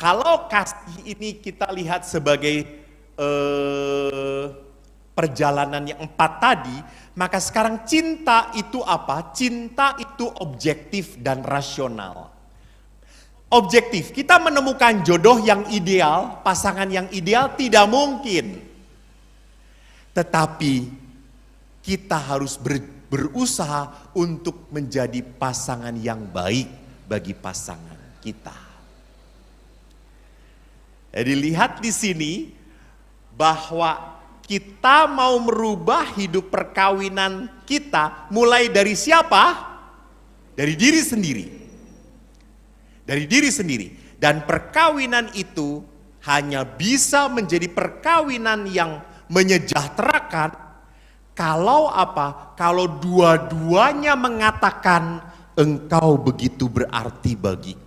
Kalau kasih ini kita lihat sebagai perjalanan yang 4 tadi, maka sekarang cinta itu apa? Cinta itu objektif dan rasional. Objektif, kita menemukan jodoh yang ideal, pasangan yang ideal tidak mungkin. Tetapi kita harus berusaha untuk menjadi pasangan yang baik bagi pasangan kita. Jadi lihat di sini bahwa kita mau merubah hidup perkawinan kita mulai dari siapa? Dari diri sendiri. Dari diri sendiri. Dan perkawinan itu hanya bisa menjadi perkawinan yang menyejahterakan kalau apa? Kalau dua-duanya mengatakan engkau begitu berarti bagiku.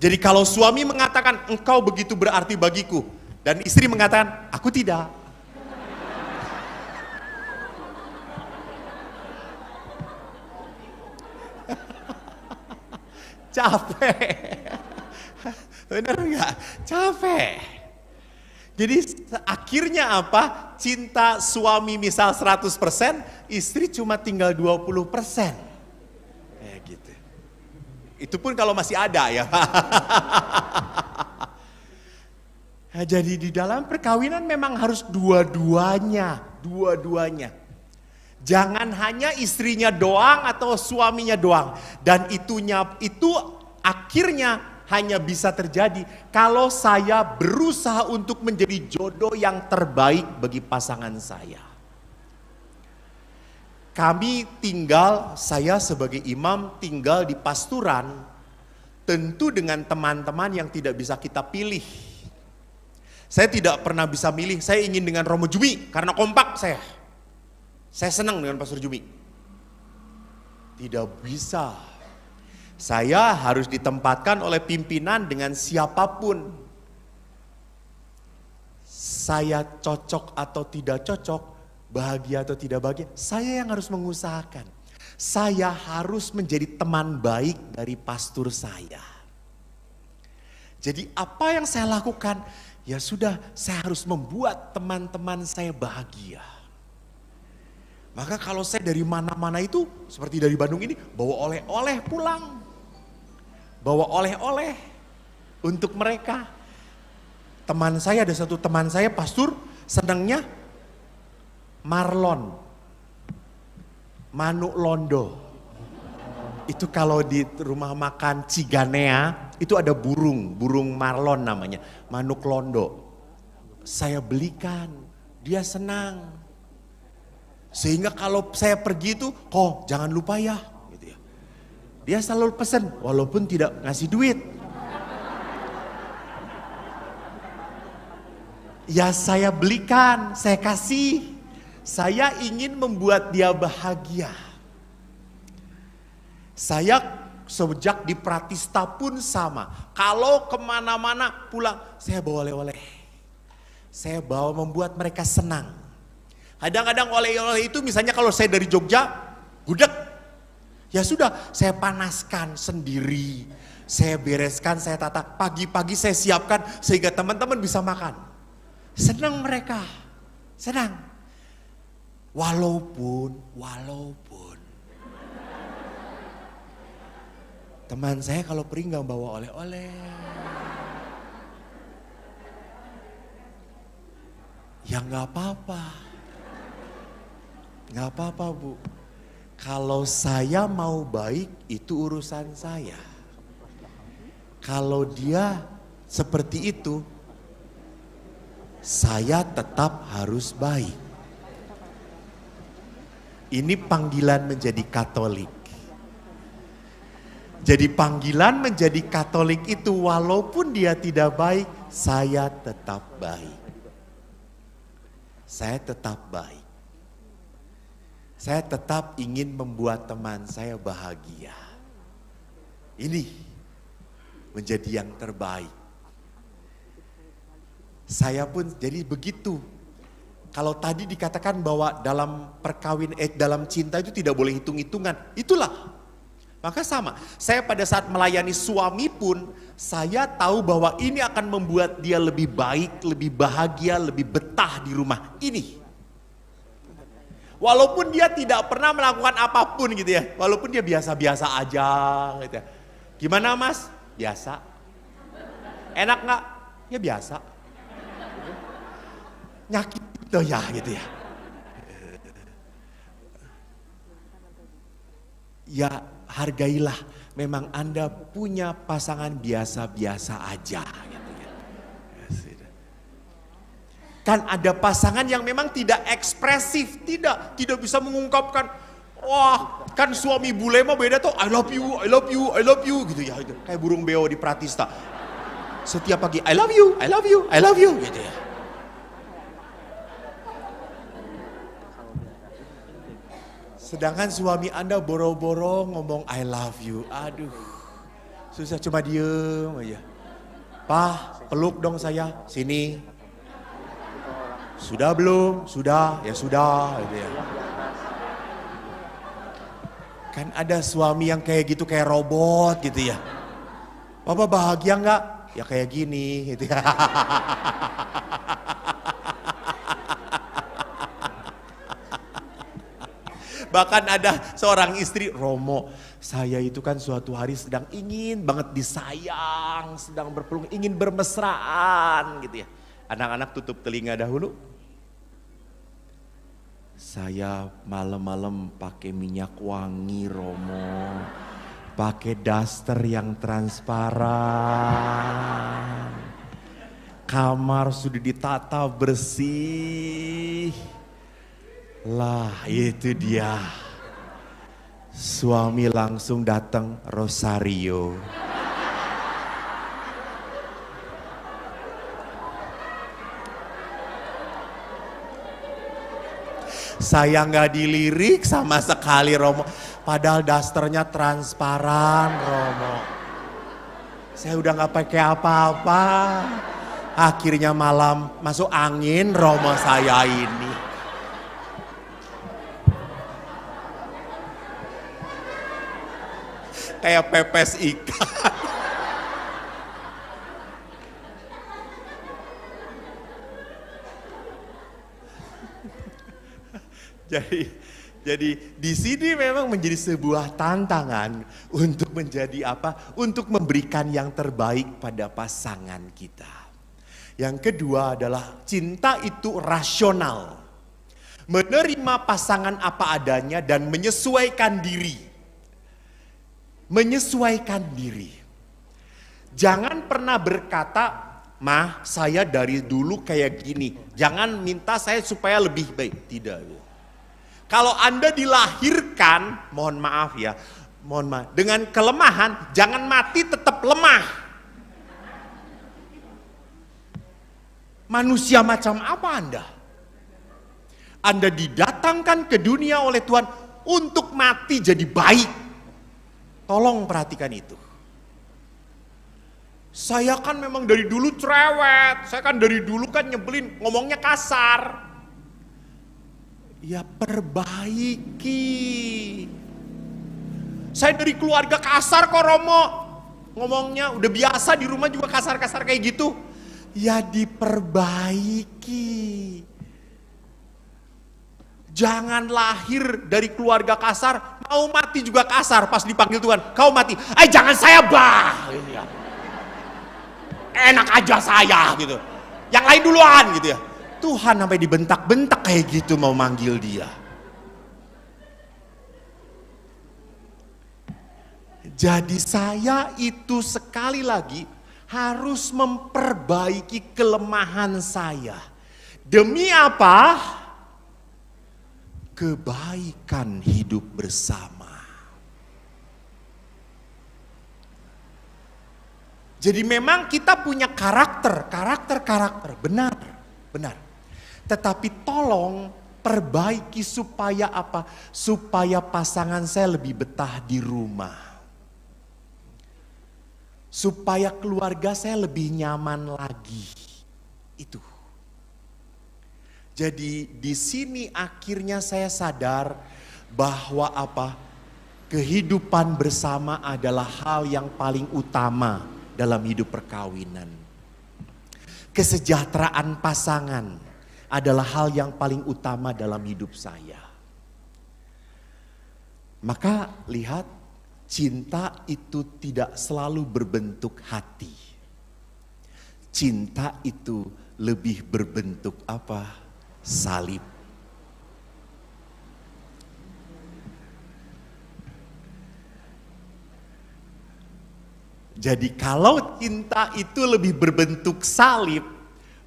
Jadi kalau suami mengatakan engkau begitu berarti bagiku dan istri mengatakan aku tidak. Capek. Benar enggak? Capek. Jadi akhirnya apa? Cinta suami misal 100%, istri cuma tinggal 20%. Gitu. Itu pun kalau masih ada ya. Nah, jadi di dalam perkawinan memang harus dua-duanya. Jangan hanya istrinya doang atau suaminya doang. Dan itu akhirnya hanya bisa terjadi kalau saya berusaha untuk menjadi jodoh yang terbaik bagi pasangan saya. Saya sebagai imam tinggal di pasturan, tentu dengan teman-teman yang tidak bisa kita pilih. Saya tidak pernah bisa milih, saya ingin dengan Romo Jumi karena kompak saya. Saya senang dengan Pastor Jumi. Tidak bisa. Saya harus ditempatkan oleh pimpinan dengan siapapun. Saya cocok atau tidak cocok, bahagia atau tidak bahagia, saya yang harus mengusahakan. Saya harus menjadi teman baik dari pastor saya. Jadi apa yang saya lakukan? Ya sudah, saya harus membuat teman-teman saya bahagia. Maka kalau saya dari mana-mana itu, seperti dari Bandung ini, bawa oleh-oleh pulang. Bawa oleh-oleh untuk mereka. Teman saya, ada satu teman saya, pastor, senangnya marlon, manuk londo. Itu kalau di rumah makan Ciganea, itu ada burung marlon namanya, manuk londo. Saya belikan, dia senang. Sehingga kalau saya pergi itu, kok jangan lupa ya. Gitu ya. Dia selalu pesan, walaupun tidak ngasih duit. Ya saya belikan, saya kasih. Saya ingin membuat dia bahagia. Saya sejak di Pratista pun sama. Kalau kemana-mana pulang, saya bawa oleh-oleh. Saya bawa membuat mereka senang. Kadang-kadang oleh-oleh itu misalnya kalau saya dari Jogja, gudeg. Ya sudah, saya panaskan sendiri. Saya bereskan, saya tata. Pagi-pagi saya siapkan sehingga teman-teman bisa makan. Senang mereka, senang. Walaupun teman saya kalau pergi nggak bawa oleh-oleh, ya nggak apa-apa Bu. Kalau saya mau baik itu urusan saya. Kalau dia seperti itu, saya tetap harus baik. Ini panggilan menjadi Katolik. Jadi panggilan menjadi Katolik itu walaupun dia tidak baik, saya tetap baik. Saya tetap baik. Saya tetap ingin membuat teman saya bahagia. Ini menjadi yang terbaik. Saya pun jadi begitu. Kalau tadi dikatakan bahwa dalam dalam cinta itu tidak boleh hitung-hitungan. Itulah Maka sama, saya pada saat melayani suami pun, saya tahu bahwa ini akan membuat dia lebih baik, lebih bahagia, lebih betah di rumah ini. Walaupun dia tidak pernah melakukan apapun gitu ya, walaupun dia biasa-biasa aja gitu ya. Gimana mas? Biasa. Enak nggak? Ya biasa. Nyakit tuh ya gitu ya. Ya hargailah, memang Anda punya pasangan biasa-biasa aja. Gitu ya. Kan ada pasangan yang memang tidak ekspresif, tidak bisa mengungkapkan. Wah, kan suami bule mah beda tuh, I love you, I love you, I love you gitu ya. Kayak burung beo di Pratista. Setiap pagi, I love you, I love you, I love you gitu ya. Sedangkan suami Anda boro-boro ngomong I love you. Aduh, susah, cuma diem aja. Pak, peluk dong saya, sini. Sudah belum? Sudah, ya sudah. Gitu ya. Kan ada suami yang kayak gitu, kayak robot gitu ya. Papa bahagia nggak? Ya kayak gini gitu ya. Bahkan ada seorang istri, Romo, saya itu kan suatu hari sedang ingin banget disayang, sedang berpeluk, ingin bermesraan gitu ya. Anak-anak tutup telinga dahulu. Saya malam-malam pakai minyak wangi, Romo. Pakai daster yang transparan. Kamar sudah ditata bersih. Lah itu dia, suami langsung datang rosario. Saya nggak dilirik sama sekali, Romo. Padahal dasternya transparan, Romo. Saya udah nggak pakai apa-apa. Akhirnya malam masuk angin, Romo saya ini. Kayak pepes ikan. Jadi di sini memang menjadi sebuah tantangan untuk menjadi apa? Untuk memberikan yang terbaik pada pasangan kita. Yang kedua adalah cinta itu rasional. Menerima pasangan apa adanya dan menyesuaikan diri. Menyesuaikan diri. Jangan pernah berkata, "Mah, saya dari dulu kayak gini. Jangan minta saya supaya lebih baik." Tidak. Kalau Anda dilahirkan, mohon maaf ya, dengan kelemahan, jangan mati tetap lemah. Manusia macam apa Anda? Anda didatangkan ke dunia oleh Tuhan untuk mati jadi baik. Tolong perhatikan itu. Saya kan memang dari dulu cerewet, saya kan dari dulu kan nyebelin, ngomongnya kasar. Ya perbaiki. Saya dari keluarga kasar kok, Romo. Ngomongnya udah biasa di rumah juga kasar-kasar kayak gitu. Ya diperbaiki. Jangan lahir dari keluarga kasar, mau mati juga kasar. Pas dipanggil Tuhan, kau mati. Jangan saya bah. Enak aja saya gitu. Yang lain duluan gitu ya. Tuhan sampai dibentak-bentak kayak gitu mau manggil dia. Jadi saya itu sekali lagi harus memperbaiki kelemahan saya. Demi apa? Kebaikan hidup bersama. Jadi memang kita punya karakter, benar. Tetapi tolong perbaiki supaya apa? Supaya pasangan saya lebih betah di rumah. Supaya keluarga saya lebih nyaman lagi. Itu. Jadi di sini akhirnya saya sadar bahwa apa? Kehidupan bersama adalah hal yang paling utama dalam hidup perkawinan. Kesejahteraan pasangan adalah hal yang paling utama dalam hidup saya. Maka lihat, cinta itu tidak selalu berbentuk hati. Cinta itu lebih berbentuk apa? Salib. Jadi kalau cinta itu lebih berbentuk salib,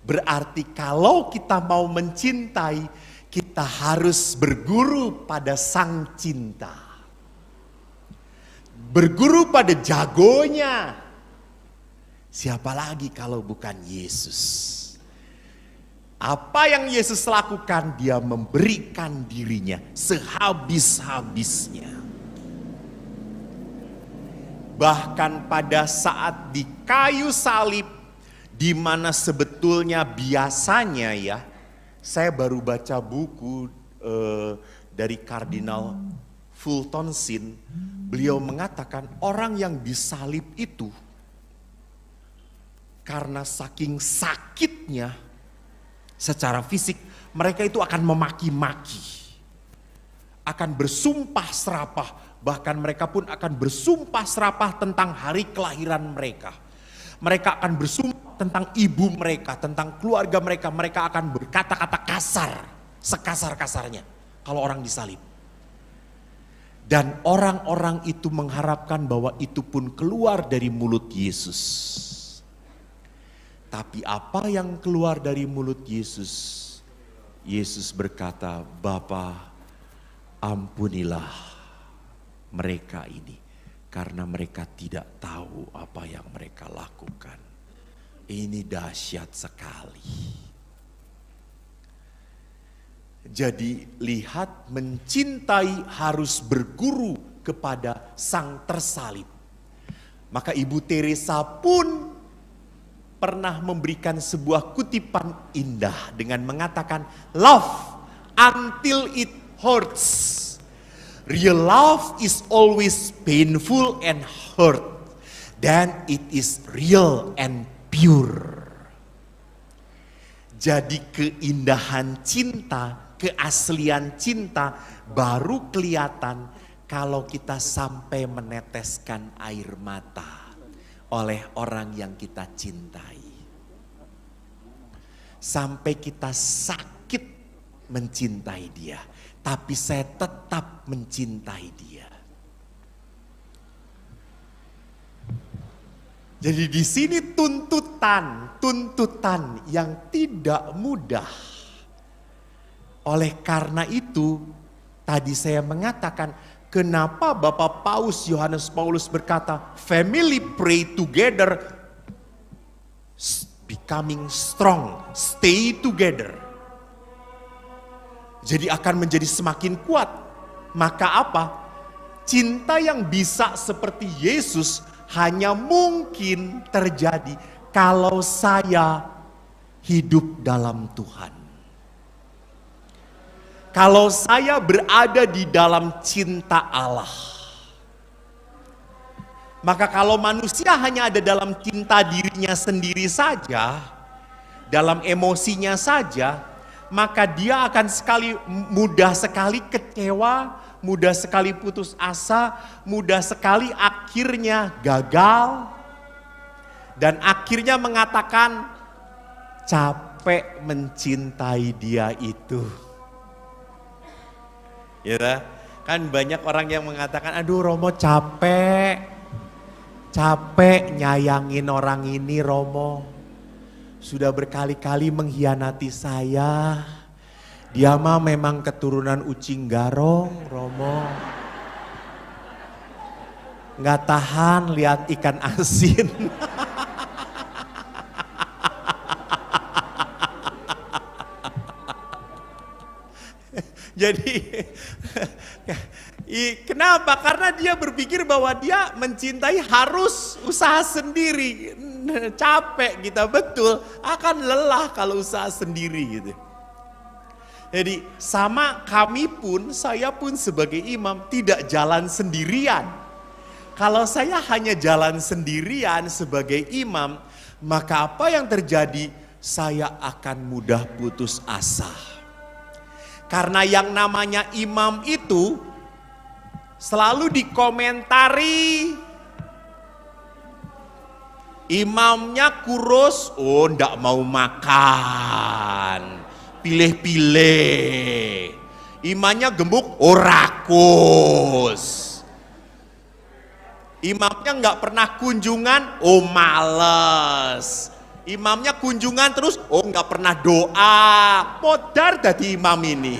berarti kalau kita mau mencintai, kita harus berguru pada sang cinta. Berguru pada jagonya. Siapa lagi kalau bukan Yesus? Apa yang Yesus lakukan? Dia memberikan dirinya sehabis-habisnya. Bahkan pada saat di kayu salib, di mana sebetulnya biasanya ya, saya baru baca buku dari Kardinal Fulton Sheen, beliau mengatakan orang yang disalib itu karena saking sakitnya secara fisik, mereka itu akan memaki-maki, akan bersumpah serapah. Bahkan mereka pun akan bersumpah serapah tentang hari kelahiran mereka. Mereka akan bersumpah tentang ibu mereka, tentang keluarga mereka. Mereka akan berkata-kata kasar, sekasar-kasarnya kalau orang disalib. Dan orang-orang itu mengharapkan bahwa itu pun keluar dari mulut Yesus. Tapi apa yang keluar dari mulut Yesus? Yesus berkata, Bapa, ampunilah mereka ini, karena mereka tidak tahu apa yang mereka lakukan. Ini dahsyat sekali. Jadi lihat, mencintai harus berguru kepada sang tersalib. Maka Ibu Teresa pun pernah memberikan sebuah kutipan indah dengan mengatakan, love until it hurts. Real love is always painful and hurt. Then it is real and pure. Jadi keindahan cinta, keaslian cinta baru kelihatan kalau kita sampai meneteskan air mata oleh orang yang kita cintai. Sampai kita sakit mencintai dia. Tapi saya tetap mencintai dia. Jadi di sini tuntutan yang tidak mudah. Oleh karena itu, tadi saya mengatakan, kenapa Bapak Paus Yohanes Paulus berkata, family pray together, becoming strong, stay together. Jadi akan menjadi semakin kuat. Maka apa? Cinta yang bisa seperti Yesus hanya mungkin terjadi kalau saya hidup dalam Tuhan. Kalau saya berada di dalam cinta Allah. Maka kalau manusia hanya ada dalam cinta dirinya sendiri saja, dalam emosinya saja, maka dia akan mudah sekali kecewa, mudah sekali putus asa, mudah sekali akhirnya gagal, dan akhirnya mengatakan capek mencintai dia itu. Ya, kan banyak orang yang mengatakan, aduh Romo capek nyayangin orang ini Romo. Sudah berkali-kali mengkhianati saya. Dia mah memang keturunan ucing garong, Romo. Nggak tahan lihat ikan asin. Jadi kenapa? Karena dia berpikir bahwa dia mencintai harus usaha sendiri. Capek kita, betul, akan lelah kalau usaha sendiri gitu. Jadi sama kami pun, saya pun sebagai imam tidak jalan sendirian. Kalau saya hanya jalan sendirian sebagai imam, maka apa yang terjadi? Saya akan mudah putus asa. Karena yang namanya imam itu selalu dikomentari. Imamnya kurus, oh ndak mau makan. Pilih-pilih. Imamnya gemuk, oh rakus. Imamnya nggak pernah kunjungan, oh males. Imamnya kunjungan terus, oh nggak pernah doa. Modar dari imam ini.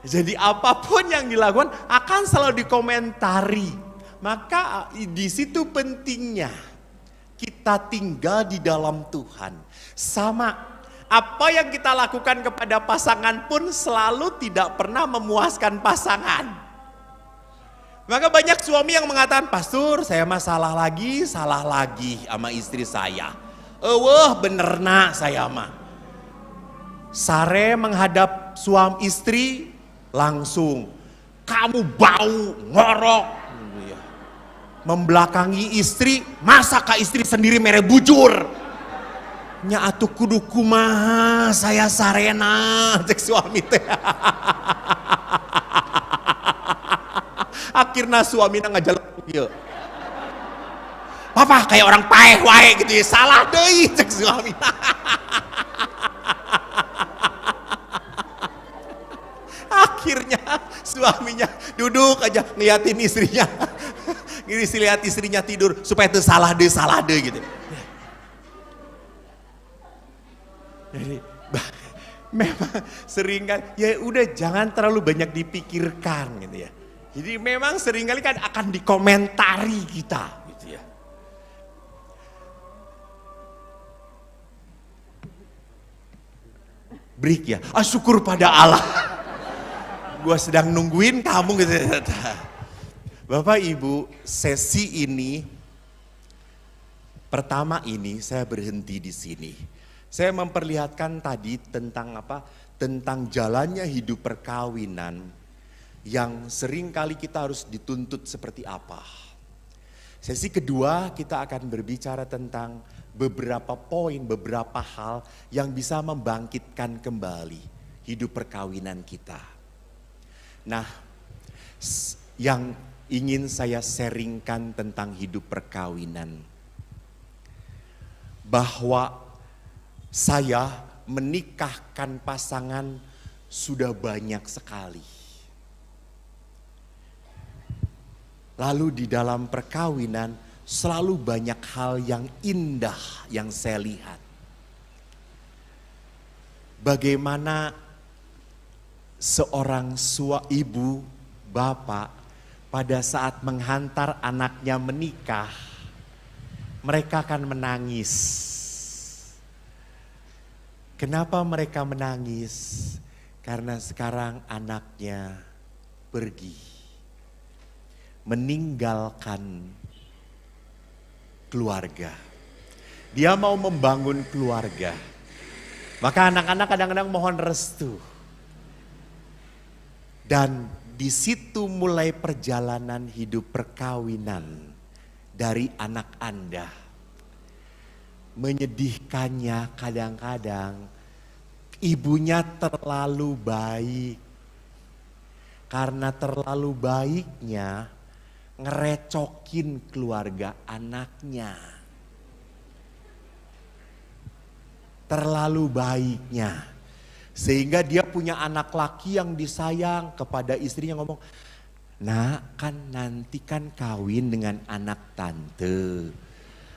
Jadi apapun yang dilakukan akan selalu dikomentari. Maka di situ pentingnya kita tinggal di dalam Tuhan. Sama, apa yang kita lakukan kepada pasangan pun selalu tidak pernah memuaskan pasangan. Maka banyak suami yang mengatakan, pastor saya mah salah lagi sama istri saya. Wah bener nak saya mah. Sare menghadap suami istri langsung, kamu bau ngorok. Membelakangi istri, masa kak istri sendiri mere bujur. Nya atuh kudu kumaha saya sarena cek suami teh. Akhirnya suaminya ngajalan ieu. Papa kayak orang paeh wae gitu ya, salah deui cek suami. Akhirnya suaminya duduk aja ngeliatin istrinya. Lihat istrinya tidur supaya itu salah deh gitu. Jadi memang sering kan ya udah jangan terlalu banyak dipikirkan gitu ya. Jadi memang seringkali kan akan dikomentari kita gitu ya. Break ya. Syukur pada Allah. Gua sedang nungguin kamu gitu. Bapak Ibu, sesi ini pertama ini saya berhenti di sini. Saya memperlihatkan tadi tentang apa? Tentang jalannya hidup perkawinan yang sering kali kita harus dituntut seperti apa. Sesi kedua kita akan berbicara tentang beberapa poin, beberapa hal yang bisa membangkitkan kembali hidup perkawinan kita. Nah, yang ingin saya sharingkan tentang hidup perkawinan. Bahwa saya menikahkan pasangan sudah banyak sekali. Lalu di dalam perkawinan selalu banyak hal yang indah yang saya lihat. Bagaimana seorang ibu, bapak pada saat menghantar anaknya menikah, mereka akan menangis. Kenapa mereka menangis? Karena sekarang anaknya pergi, meninggalkan keluarga. Dia mau membangun keluarga. Maka anak-anak kadang-kadang mohon restu. Dan di situ mulai perjalanan hidup perkawinan dari anak Anda. Menyedihkannya kadang-kadang ibunya terlalu baik. Karena terlalu baiknya ngerecokin keluarga anaknya. Terlalu baiknya. Sehingga dia punya anak laki yang disayang, kepada istrinya ngomong, nak kan nanti kan kawin dengan anak tante.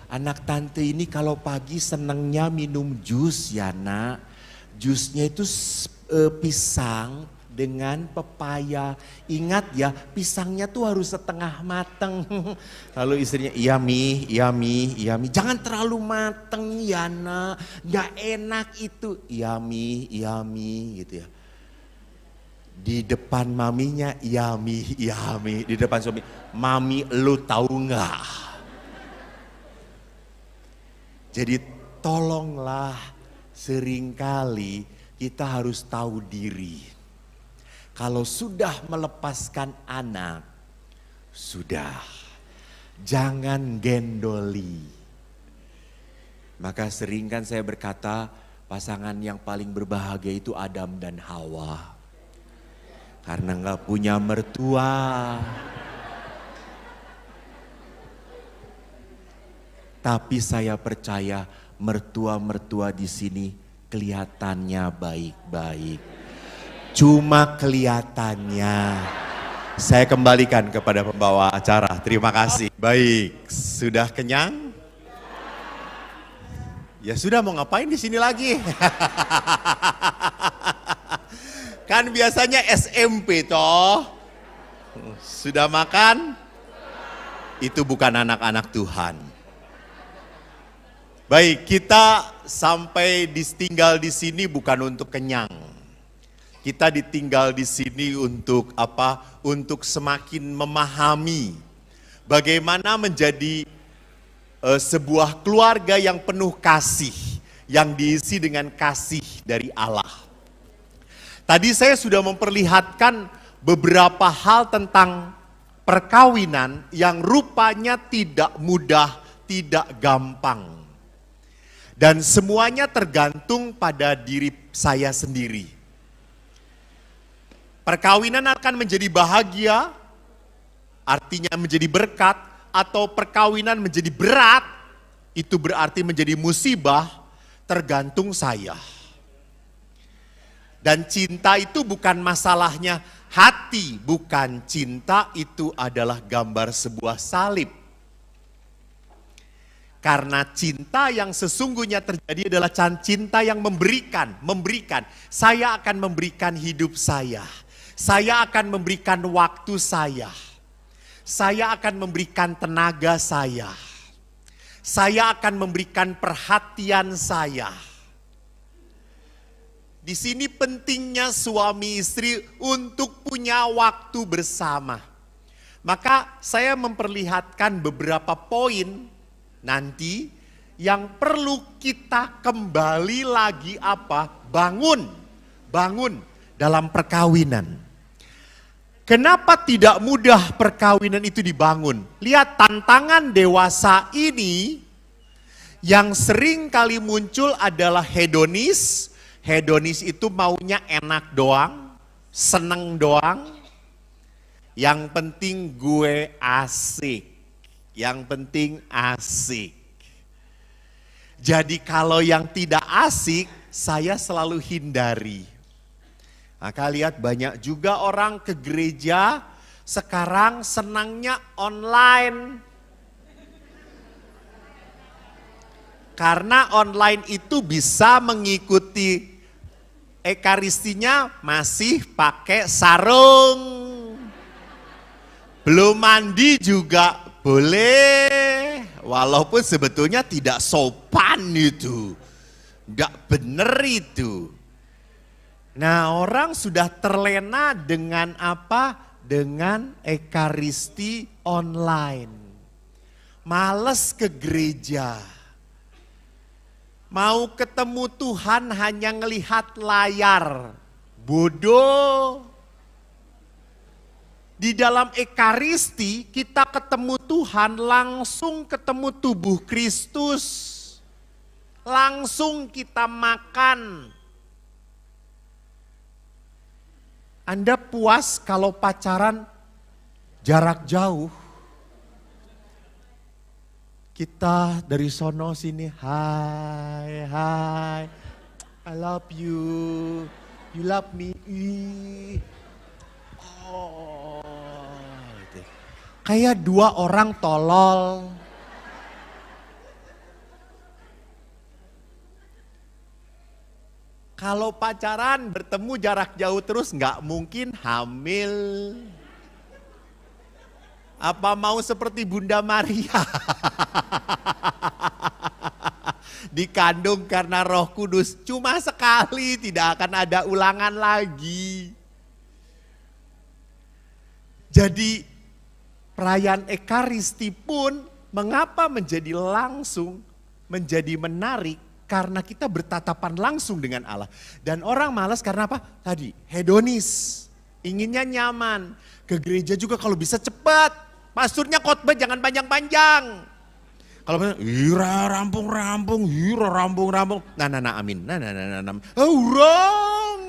Anak tante ini kalau pagi senengnya minum jus ya nak. Jusnya itu pisang dengan pepaya. Ingat ya, pisangnya tuh harus setengah mateng. Lalu istrinya, iya mi. Jangan terlalu mateng ya nak, gak enak itu. Iya mi gitu ya. Di depan maminya, iya mi. Di depan suami, mami lu tahu gak? Jadi tolonglah, seringkali kita harus tahu diri. Kalau sudah melepaskan anak, sudah, jangan gendoli. Maka sering kan saya berkata, pasangan yang paling berbahagia itu Adam dan Hawa. Karena nggak punya mertua. Tapi saya percaya mertua-mertua di sini kelihatannya baik-baik. Cuma kelihatannya. Saya kembalikan kepada pembawa acara. Terima kasih. Baik, sudah kenyang? Ya sudah, mau ngapain di sini lagi? Kan biasanya SMP toh. Sudah makan? Itu bukan anak-anak Tuhan. Baik, kita sampai ditinggal di sini bukan untuk kenyang. Kita ditinggal di sini untuk apa? Untuk semakin memahami bagaimana menjadi sebuah keluarga yang penuh kasih, yang diisi dengan kasih dari Allah. Tadi saya sudah memperlihatkan beberapa hal tentang perkawinan yang rupanya tidak mudah, tidak gampang. Dan semuanya tergantung pada diri saya sendiri. Perkawinan akan menjadi bahagia, artinya menjadi berkat, atau perkawinan menjadi berat, itu berarti menjadi musibah, tergantung saya. Dan cinta itu bukan masalahnya hati, bukan, cinta itu adalah gambar sebuah salib. Karena cinta yang sesungguhnya terjadi adalah cinta yang memberikan. Saya akan memberikan hidup saya. Saya akan memberikan waktu saya. Saya akan memberikan tenaga saya. Saya akan memberikan perhatian saya. Di sini pentingnya suami istri untuk punya waktu bersama. Maka saya memperlihatkan beberapa poin nanti yang perlu kita kembali lagi apa? Bangun dalam perkawinan. Kenapa tidak mudah perkawinan itu dibangun? Lihat tantangan dewasa ini yang sering kali muncul adalah hedonis. Hedonis itu maunya enak doang, seneng doang. Yang penting gue asik. Yang penting asik. Jadi kalau yang tidak asik, saya selalu hindari. Maka lihat banyak juga orang ke gereja sekarang senangnya online. Karena online itu bisa mengikuti ekaristinya masih pakai sarung. Belum mandi juga boleh, walaupun sebetulnya tidak sopan itu, enggak bener itu. Nah, orang sudah terlena dengan apa? Dengan ekaristi online. Males ke gereja. Mau ketemu Tuhan hanya ngelihat layar. Bodoh. Di dalam ekaristi kita ketemu Tuhan, langsung ketemu tubuh Kristus. Langsung kita makan. Anda puas kalau pacaran jarak jauh? Kita dari sono sini, hai, I love you love me, gitu. Kayak dua orang tolol. Kalau pacaran bertemu jarak jauh terus nggak mungkin hamil. Apa mau seperti Bunda Maria? Dikandung karena Roh Kudus cuma sekali, tidak akan ada ulangan lagi. Jadi perayaan Ekaristi pun mengapa menjadi langsung, menjadi menarik? karena kita bertatapan langsung dengan Allah. Dan orang malas karena apa? Tadi, hedonis. Inginnya nyaman. Ke gereja juga kalau bisa cepat. Pasturnya khotbah jangan panjang-panjang. Kalau ira rampung-rampung, ira rampung-rampung. Nah, amin. Urang.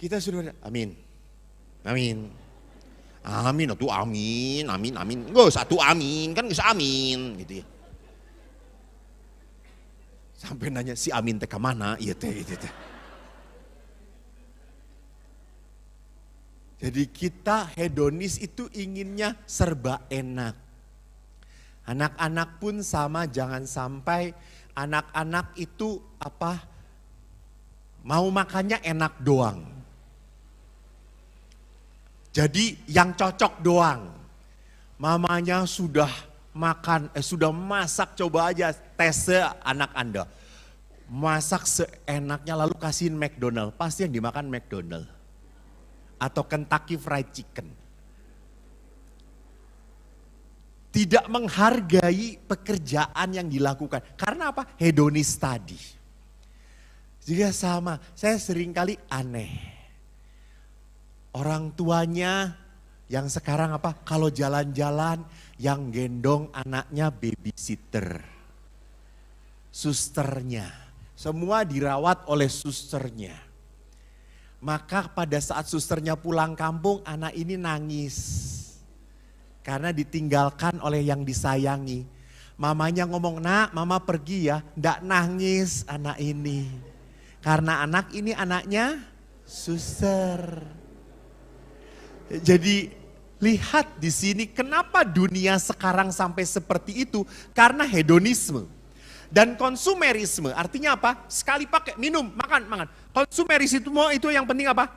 Kita sudah amin. Amin. Amin, atuh amin. Enggak usah atuh amin, kan bisa amin gitu ya. Sampai nanya si amin teh kemana? Iya teh, itu teh. Jadi kita hedonis itu inginnya serba enak. Anak-anak pun sama, jangan sampai anak-anak itu mau makannya enak doang. Jadi yang cocok doang. Mamanya sudah makan, sudah masak, coba aja tes anak Anda. Masak seenaknya lalu kasihin McDonald, pasti yang dimakan McDonald. Atau Kentucky Fried Chicken. Tidak menghargai pekerjaan yang dilakukan. Karena apa? Hedonis tadi. Juga sama, saya seringkali aneh. Orang tuanya yang sekarang kalau jalan-jalan yang gendong anaknya babysitter. Susternya. Semua dirawat oleh susternya. Maka pada saat susternya pulang kampung, anak ini nangis. Karena ditinggalkan oleh yang disayangi. Mamanya ngomong, nak mama pergi ya. Nggak nangis anak ini. Karena anak ini anaknya suster. Jadi lihat di sini kenapa dunia sekarang sampai seperti itu. Karena hedonisme. Dan konsumerisme artinya apa? Sekali pakai, minum, makan. Konsumerisme itu yang penting apa?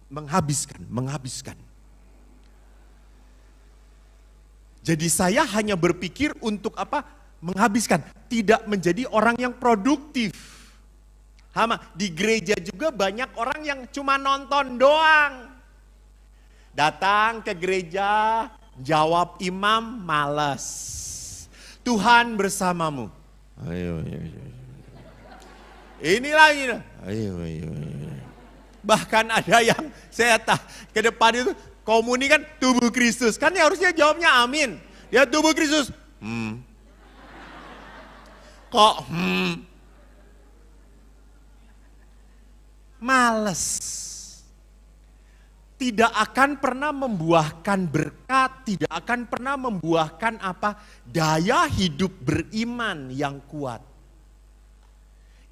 Menghabiskan. Jadi saya hanya berpikir untuk apa? Menghabiskan, tidak menjadi orang yang produktif. Di gereja juga banyak orang yang cuma nonton doang. Datang ke gereja, jawab imam, malas. Tuhan bersamamu. Ayo. Ini lagi. Ayo. Bahkan ada yang saya ke depan itu komuni kan tubuh Kristus. Kan harusnya jawabnya amin. Ya tubuh Kristus. Kok males. Tidak akan pernah membuahkan berkat, tidak akan pernah membuahkan daya hidup beriman yang kuat.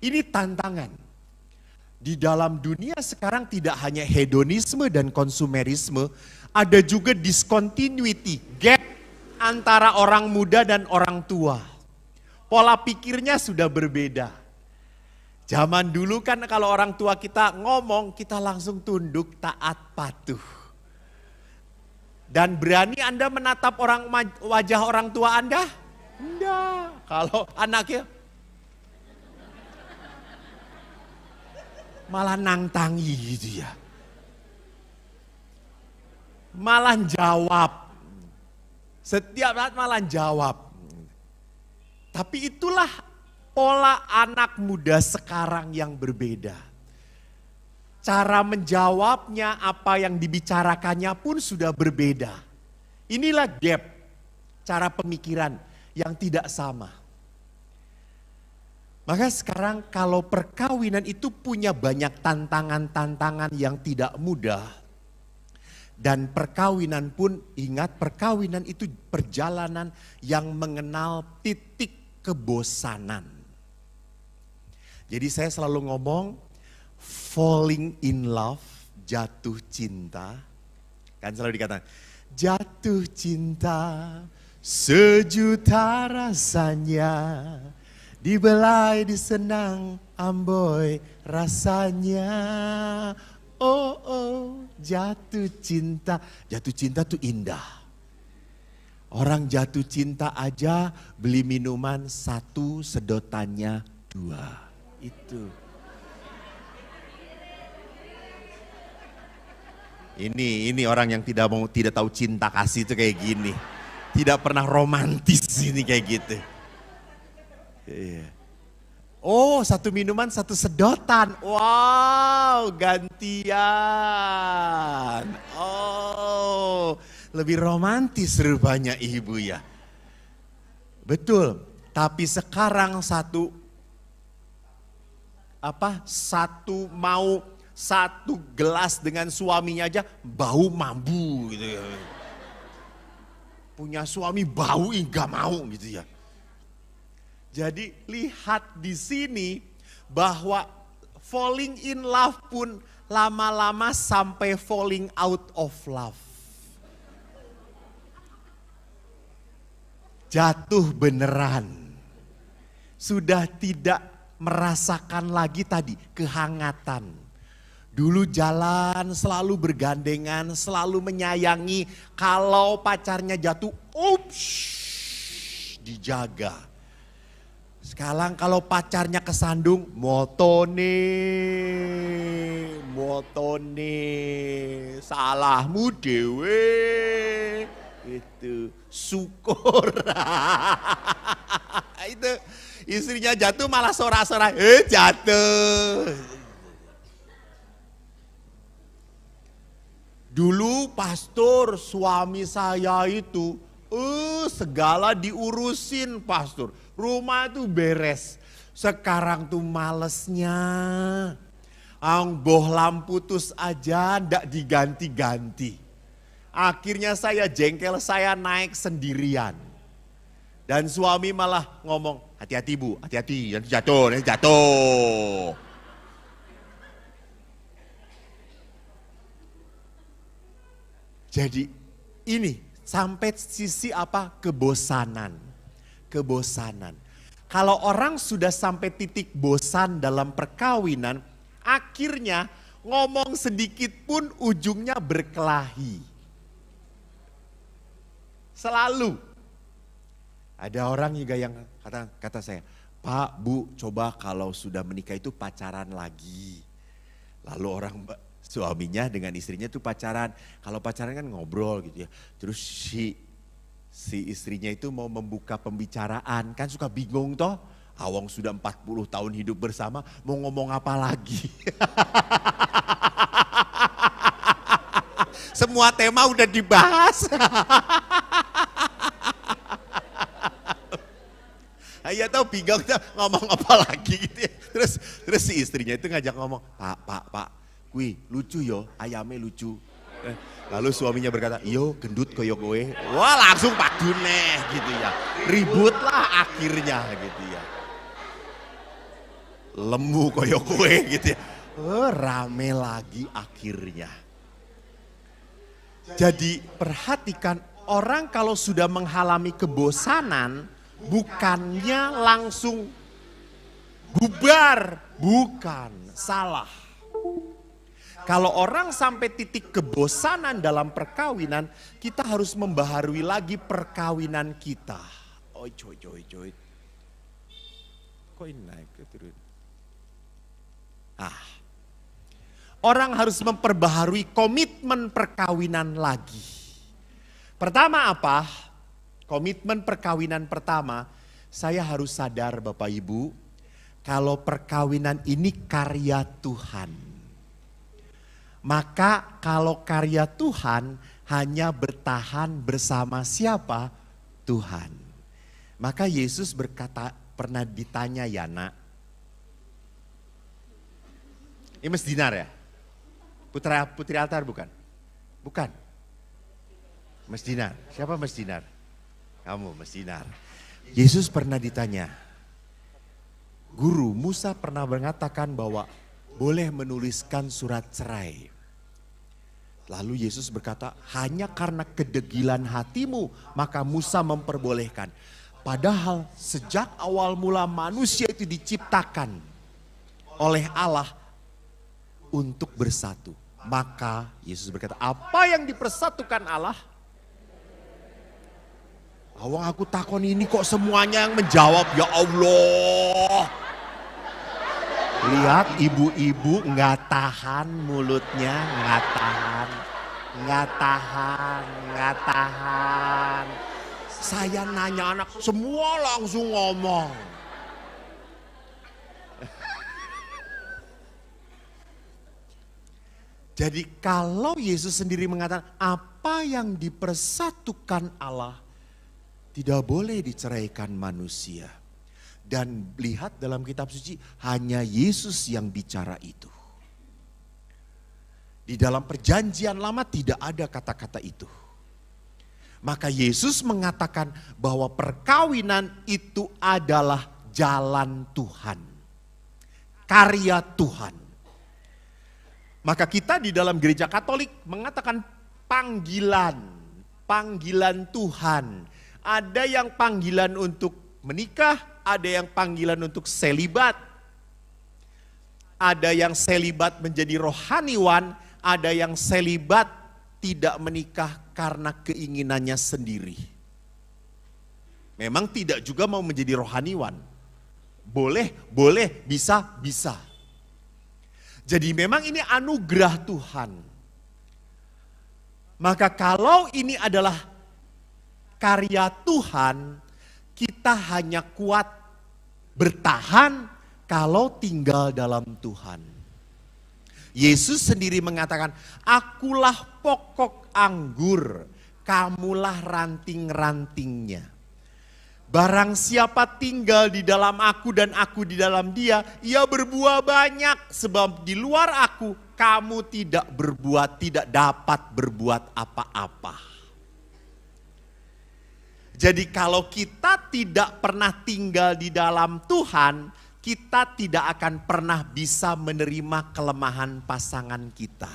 Ini tantangan. Di dalam dunia sekarang tidak hanya hedonisme dan konsumerisme, ada juga discontinuity, gap antara orang muda dan orang tua. Pola pikirnya sudah berbeda. Zaman dulu kan kalau orang tua kita ngomong, kita langsung tunduk, taat, patuh. Dan berani Anda menatap wajah orang tua Anda? Enggak. Kalau anaknya malah nangtangi gitu ya. Malah jawab. Setiap saat malah jawab. Tapi itulah pola anak muda sekarang yang berbeda. Cara menjawabnya, apa yang dibicarakannya pun sudah berbeda. Inilah gap cara pemikiran yang tidak sama. Maka sekarang kalau perkawinan itu punya banyak tantangan-tantangan yang tidak mudah. Dan perkawinan pun, ingat perkawinan itu perjalanan yang mengenal titik kebosanan. Jadi saya selalu ngomong, falling in love, jatuh cinta. Kan selalu dikatakan, jatuh cinta sejuta rasanya. Dibelai, disenang, amboi rasanya. Oh, jatuh cinta. Jatuh cinta tuh indah. Orang jatuh cinta aja beli minuman 1, sedotannya 2. Itu. Ini orang yang tidak tahu cinta kasih itu kayak gini. tidak pernah romantis ini kayak gitu. Iya. Oh, satu minuman, satu sedotan. Wow, gantian. Oh, lebih romantis rupanya ibu ya. Betul, tapi sekarang satu gelas dengan suaminya aja bau mambu gitu ya. Punya suami bau enggak mau gitu ya. Jadi lihat di sini bahwa falling in love pun lama-lama sampai falling out of love. Jatuh beneran. Sudah tidak merasakan lagi tadi kehangatan. Dulu jalan selalu bergandengan, selalu menyayangi. Kalau pacarnya jatuh, dijaga. Sekarang kalau pacarnya kesandung, motone, salahmu dewe, itu syukur. Itu istrinya jatuh malah sorak-sorak, jatuh. Dulu pastor suami saya itu, segala diurusin pastor. Rumah itu beres. Sekarang tuh malesnya. Bohlam putus aja ndak diganti-ganti. Akhirnya saya jengkel, saya naik sendirian. Dan suami malah ngomong, hati-hati bu, hati-hati, nanti jatuh. Jadi ini sampai sisi apa? Kebosanan. Kalau orang sudah sampai titik bosan dalam perkawinan, akhirnya ngomong sedikit pun ujungnya berkelahi. Selalu. Ada orang juga yang kata saya, Pak, Bu, coba kalau sudah menikah itu pacaran lagi. Lalu suaminya dengan istrinya tuh pacaran. Kalau pacaran kan ngobrol gitu ya. Terus si istrinya itu mau membuka pembicaraan, kan suka bingung toh. Awang sudah 40 tahun hidup bersama, mau ngomong apa lagi. Semua tema udah dibahas. Ya tahu bingung ngomong apa lagi gitu ya. Terus si istrinya itu ngajak ngomong, Pak, wih lucu yo, ayamnya lucu. Lalu suaminya berkata, iyo gendut koyo kowe. Wah langsung padu neh gitu ya. Ribut lah akhirnya gitu ya. Lemu koyo kowe gitu ya. Rame lagi akhirnya. Jadi perhatikan, orang kalau sudah mengalami kebosanan, bukannya langsung bubar. Bukan, salah. Kalau orang sampai titik kebosanan dalam perkawinan, kita harus membaharui lagi perkawinan kita. Coy. Kok ini naik ke turun? Orang harus memperbaharui komitmen perkawinan lagi. Pertama apa? Komitmen perkawinan pertama, saya harus sadar Bapak Ibu, kalau perkawinan ini karya Tuhan. Maka kalau karya Tuhan hanya bertahan bersama siapa? Tuhan. Maka Yesus berkata, pernah ditanya ya nak. Ini Mas Dinar ya? Putri altar bukan? Bukan. Mas Dinar. Siapa Mas Dinar? Kamu Mas Dinar. Yesus pernah ditanya. Guru, Musa pernah mengatakan bahwa boleh menuliskan surat cerai. Lalu Yesus berkata, hanya karena kedegilan hatimu maka Musa memperbolehkan. Padahal sejak awal mula manusia itu diciptakan oleh Allah untuk bersatu. Maka Yesus berkata, apa yang dipersatukan Allah? Awang aku takon ini kok semuanya yang menjawab, ya Allah. Lihat ibu-ibu nggak tahan mulutnya, nggak tahan. Saya nanya anak, semua langsung ngomong. Jadi kalau Yesus sendiri mengatakan apa yang dipersatukan Allah tidak boleh diceraikan manusia. Dan lihat dalam kitab suci hanya Yesus yang bicara itu. Di dalam perjanjian lama tidak ada kata-kata itu. Maka Yesus mengatakan bahwa perkawinan itu adalah jalan Tuhan. Karya Tuhan. Maka kita di dalam gereja Katolik mengatakan panggilan Tuhan. Ada yang panggilan untuk menikah, ada yang panggilan untuk selibat. Ada yang selibat menjadi rohaniwan, ada yang selibat tidak menikah karena keinginannya sendiri. Memang tidak juga mau menjadi rohaniwan. Boleh, bisa. Jadi memang ini anugerah Tuhan. Maka kalau ini adalah karya Tuhan, kita hanya kuat bertahan kalau tinggal dalam Tuhan. Yesus sendiri mengatakan, akulah pokok anggur, kamulah ranting-rantingnya. Barang siapa tinggal di dalam aku dan aku di dalam dia, ia berbuah banyak. Sebab di luar aku, kamu tidak dapat berbuat apa-apa. Jadi kalau kita tidak pernah tinggal di dalam Tuhan, kita tidak akan pernah bisa menerima kelemahan pasangan kita.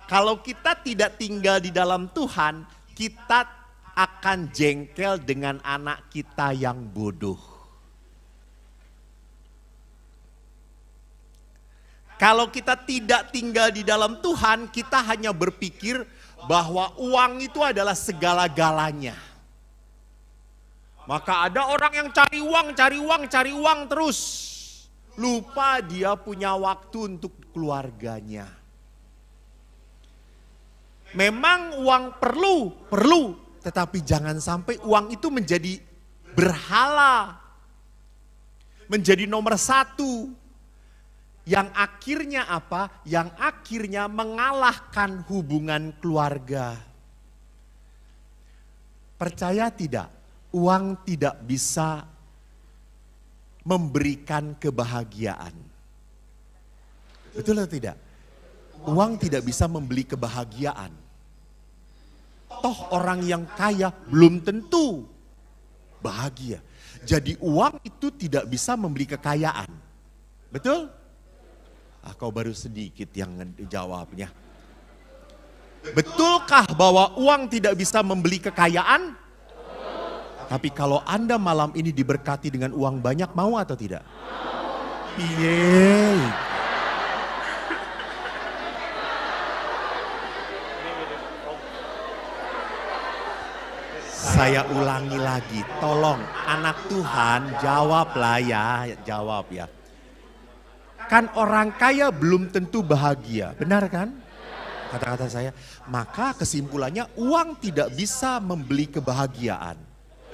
Kalau kita tidak tinggal di dalam Tuhan, kita akan jengkel dengan anak kita yang bodoh. Kalau kita tidak tinggal di dalam Tuhan, kita hanya berpikir bahwa uang itu adalah segala-galanya. Maka ada orang yang cari uang terus. Lupa dia punya waktu untuk keluarganya. Memang uang perlu. Tetapi jangan sampai uang itu menjadi berhala. Menjadi nomor satu. Yang akhirnya apa? Yang akhirnya mengalahkan hubungan keluarga. Percaya tidak? Uang tidak bisa memberikan kebahagiaan. Betul atau tidak? Uang tidak bisa membeli kebahagiaan. Toh orang yang kaya belum tentu bahagia. Jadi uang itu tidak bisa membeli kekayaan. Betul? Kau baru sedikit yang jawabnya. Betulkah bahwa uang tidak bisa membeli kekayaan? Tapi kalau Anda malam ini diberkati dengan uang banyak, mau atau tidak? Yeay. Saya ulangi lagi, tolong anak Tuhan jawablah ya, jawab ya. Kan orang kaya belum tentu bahagia, benar kan? Kata-kata saya, maka kesimpulannya uang tidak bisa membeli kebahagiaan.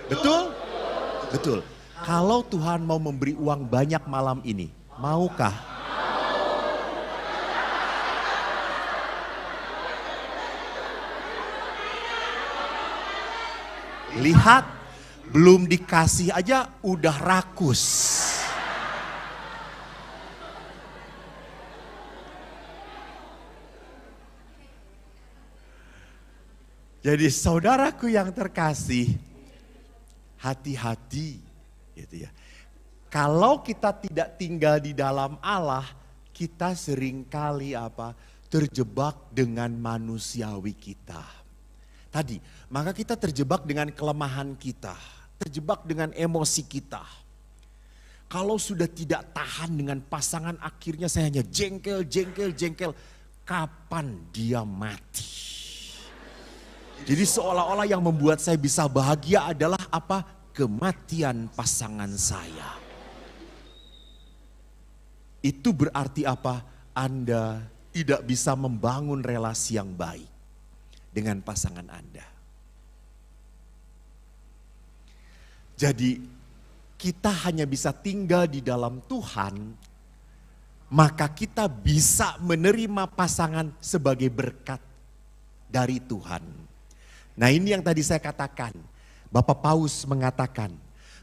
Betul? Betul. Kalau Tuhan mau memberi uang banyak malam ini, maukah? Lihat, belum dikasih aja udah rakus. Jadi saudaraku yang terkasih, hati-hati gitu ya. Kalau kita tidak tinggal di dalam Allah, kita seringkali terjebak dengan manusiawi kita. Tadi, maka kita terjebak dengan kelemahan kita, terjebak dengan emosi kita. Kalau sudah tidak tahan dengan pasangan, akhirnya saya hanya jengkel. Kapan dia mati? Jadi seolah-olah yang membuat saya bisa bahagia adalah kematian pasangan saya. Itu berarti Anda tidak bisa membangun relasi yang baik dengan pasangan Anda. Jadi kita hanya bisa tinggal di dalam Tuhan, maka kita bisa menerima pasangan sebagai berkat dari Tuhan. Nah ini yang tadi saya katakan, Bapak Paus mengatakan,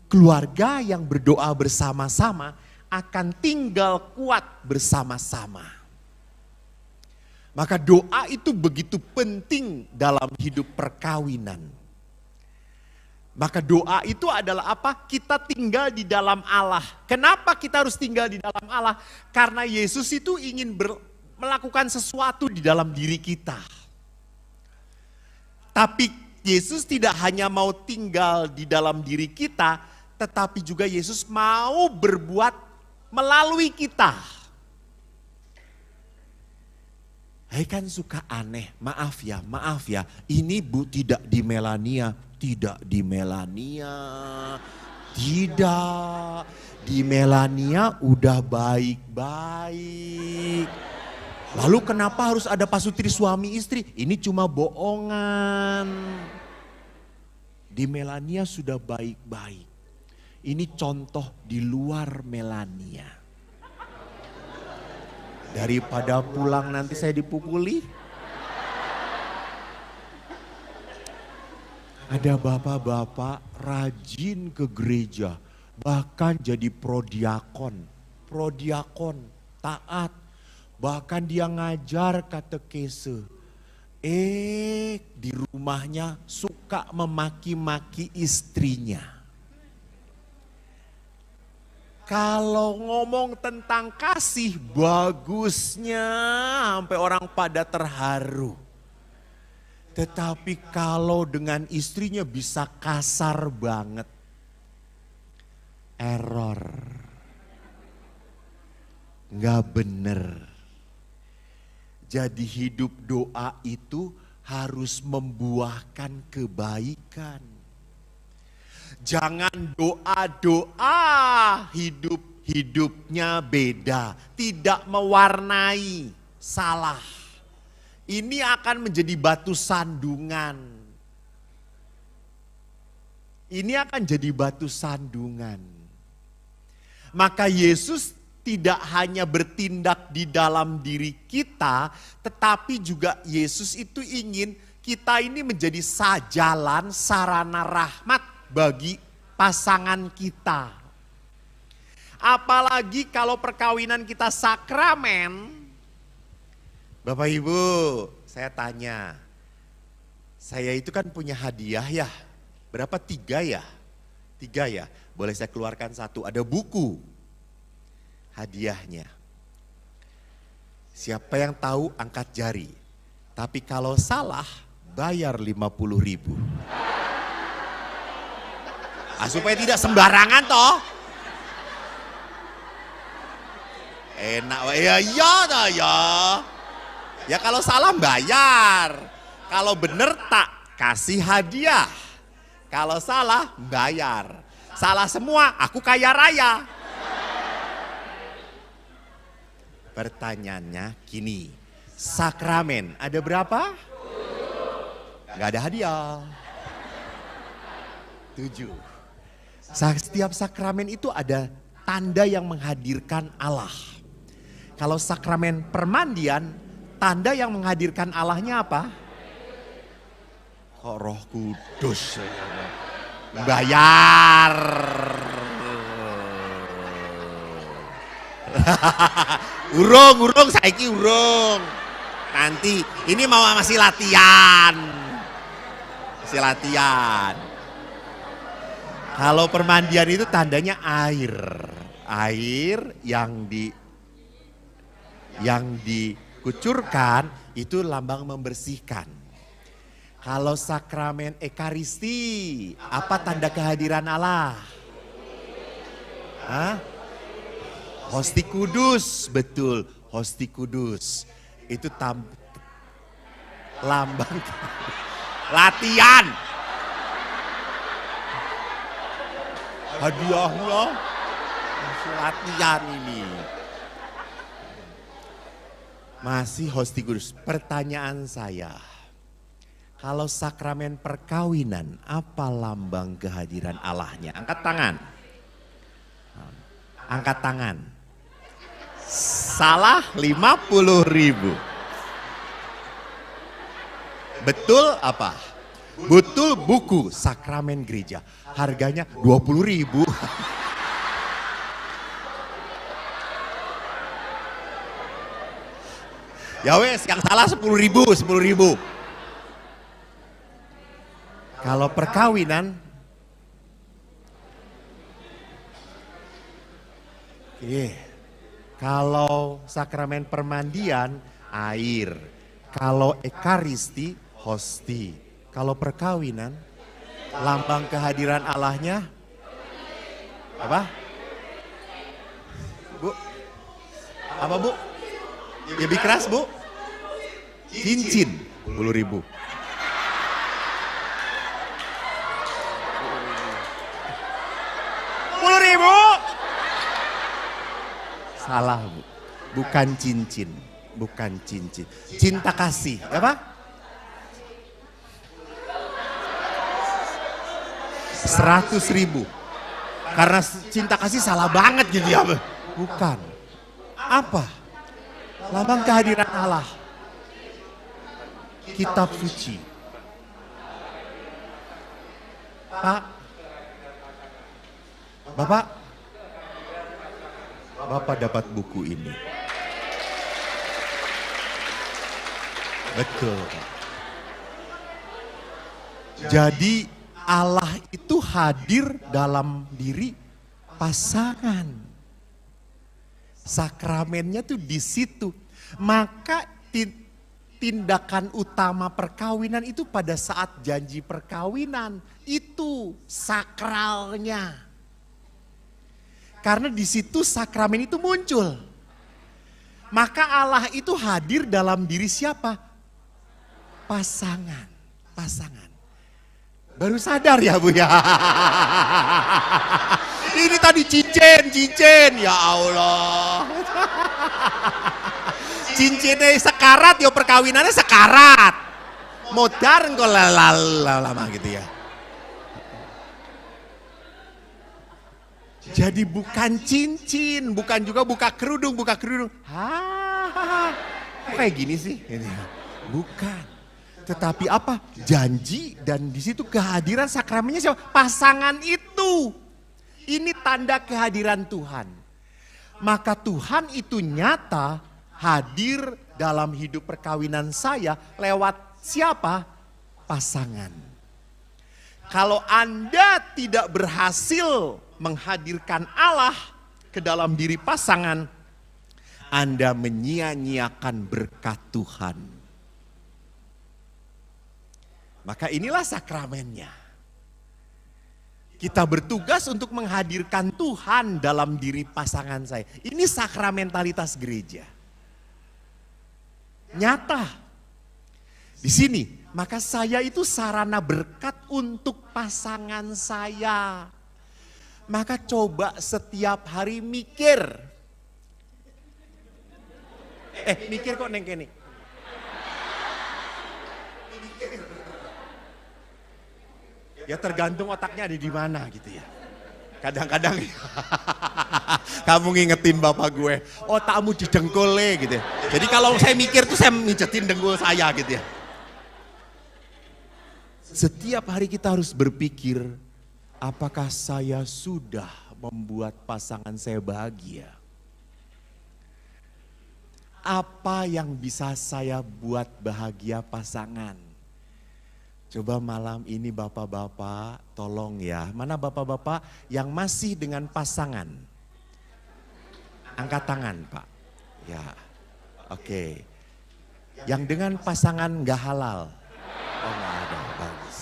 keluarga yang berdoa bersama-sama akan tinggal kuat bersama-sama. Maka doa itu begitu penting dalam hidup perkawinan. Maka doa itu adalah apa? Kita tinggal di dalam Allah. Kenapa kita harus tinggal di dalam Allah? Karena Yesus itu ingin melakukan sesuatu di dalam diri kita. Tapi Yesus tidak hanya mau tinggal di dalam diri kita, tetapi juga Yesus mau berbuat melalui kita. Kan suka aneh, maaf ya, ini Bu tidak di Melania, tidak di Melania udah baik-baik. Lalu kenapa harus ada pasutri suami istri? Ini cuma bohongan. Di Melania sudah baik-baik. Ini contoh di luar Melania. Daripada pulang nanti saya dipukuli. Ada bapak-bapak rajin ke gereja, bahkan jadi prodiakon, taat, bahkan dia ngajar katekese. Di rumahnya suka memaki-maki istrinya. Kalau ngomong tentang kasih, bagusnya sampai orang pada terharu. Tetapi kalau dengan istrinya bisa kasar banget. Error. Nggak bener. Jadi hidup doa itu harus membuahkan kebaikan. Jangan doa-doa hidupnya beda, tidak mewarnai, salah. Ini akan menjadi batu sandungan. Ini akan jadi batu sandungan. Maka Yesus tidak hanya bertindak di dalam diri kita, tetapi juga Yesus itu ingin kita ini menjadi jalan sarana rahmat bagi pasangan kita. Apalagi kalau perkawinan kita sakramen. Bapak Ibu, saya tanya. Saya itu kan punya hadiah ya. Berapa? 3 ya? 3 ya? Boleh saya keluarkan 1. Ada buku hadiahnya. Siapa yang tahu angkat jari. Tapi kalau salah bayar 50.000. Supaya tidak sembarangan toh. Enak ya dah ya. Ya kalau salah bayar. Kalau bener tak kasih hadiah. Kalau salah bayar. Salah semua aku kaya raya. Pertanyaannya gini. Sakramen ada berapa? Gak ada hadiah. 7. Setiap sakramen itu ada tanda yang menghadirkan Allah. Kalau sakramen permandian, tanda yang menghadirkan Allahnya apa? Kok Roh Kudus? Bayar. urung, saiki urung. Nanti, ini masih latihan. Masih latihan. Kalau permandian itu tandanya air. Air yang dikucurkan itu lambang membersihkan. Kalau sakramen Ekaristi, apa tanda kehadiran Allah? Hosti Kudus, betul. Hosti Kudus. Itu lambang latihan. Hadiahnya masih latihan ini. Masih Hosti Kudus. Pertanyaan saya, Kalau sakramen perkawinan, apa lambang kehadiran Allahnya? Angkat tangan. Angkat tangan. Salah 50.000. Betul apa? Betul buku sakramen gereja. Harganya 20.000. Ya wes, yang salah 10.000, 10.000. Kalau perkawinan, kalau sakramen permandian, air. Kalau ekaristi, hosti. Kalau perkawinan, lambang kehadiran Allahnya, apa? Bu? Apa bu? Lebih keras bu? Cincin, 10.000. Salah bu, bukan cincin, bukan cincin. Cinta kasih, apa? 100.000. Karena cinta kasih salah banget gitu ya. Bukan. Apa? Lambang kehadiran Allah. Kitab suci. Pak, Bapak, Bapak dapat buku ini. Betul. Jadi Allah itu hadir dalam diri pasangan. Sakramennya tuh di situ. Maka tindakan utama perkawinan itu pada saat janji perkawinan. Itu sakralnya. Karena di situ sakramen itu muncul. Maka Allah itu hadir dalam diri siapa? Pasangan. Pasangan. Baru sadar ya Bu ya. Ini tadi cincin. Ya Allah. Cincinnya sekarat, ya perkawinannya sekarat. Modern kok lama gitu ya. Jadi bukan cincin, bukan juga buka kerudung. Kok kayak gini sih? Bukan. Tetapi apa? Janji dan di situ kehadiran sakramennya siapa? Pasangan itu. Ini tanda kehadiran Tuhan. Maka Tuhan itu nyata hadir dalam hidup perkawinan saya lewat siapa? Pasangan. Kalau Anda tidak berhasil menghadirkan Allah ke dalam diri pasangan, Anda menyia-nyiakan berkat Tuhan. Maka inilah sakramennya. Kita bertugas untuk menghadirkan Tuhan dalam diri pasangan saya. Ini sakramentalitas gereja. Nyata. Di sini, maka saya itu sarana berkat untuk pasangan saya. Maka coba setiap hari mikir. Mikir kok neng kene. Ya tergantung otaknya ada di mana gitu ya. Kadang-kadang kamu ngingetin bapak gue, otakmu di dengkule gitu ya. Jadi kalau saya mikir tuh saya mijetin dengkul saya gitu ya. Setiap hari kita harus berpikir, apakah saya sudah membuat pasangan saya bahagia? Apa yang bisa saya buat bahagia pasangan? Coba malam ini bapak-bapak tolong ya. Mana bapak-bapak yang masih dengan pasangan? Angkat tangan Pak. Ya, oke. Yang dengan pasangan gak halal? Oh gak ada, bagus.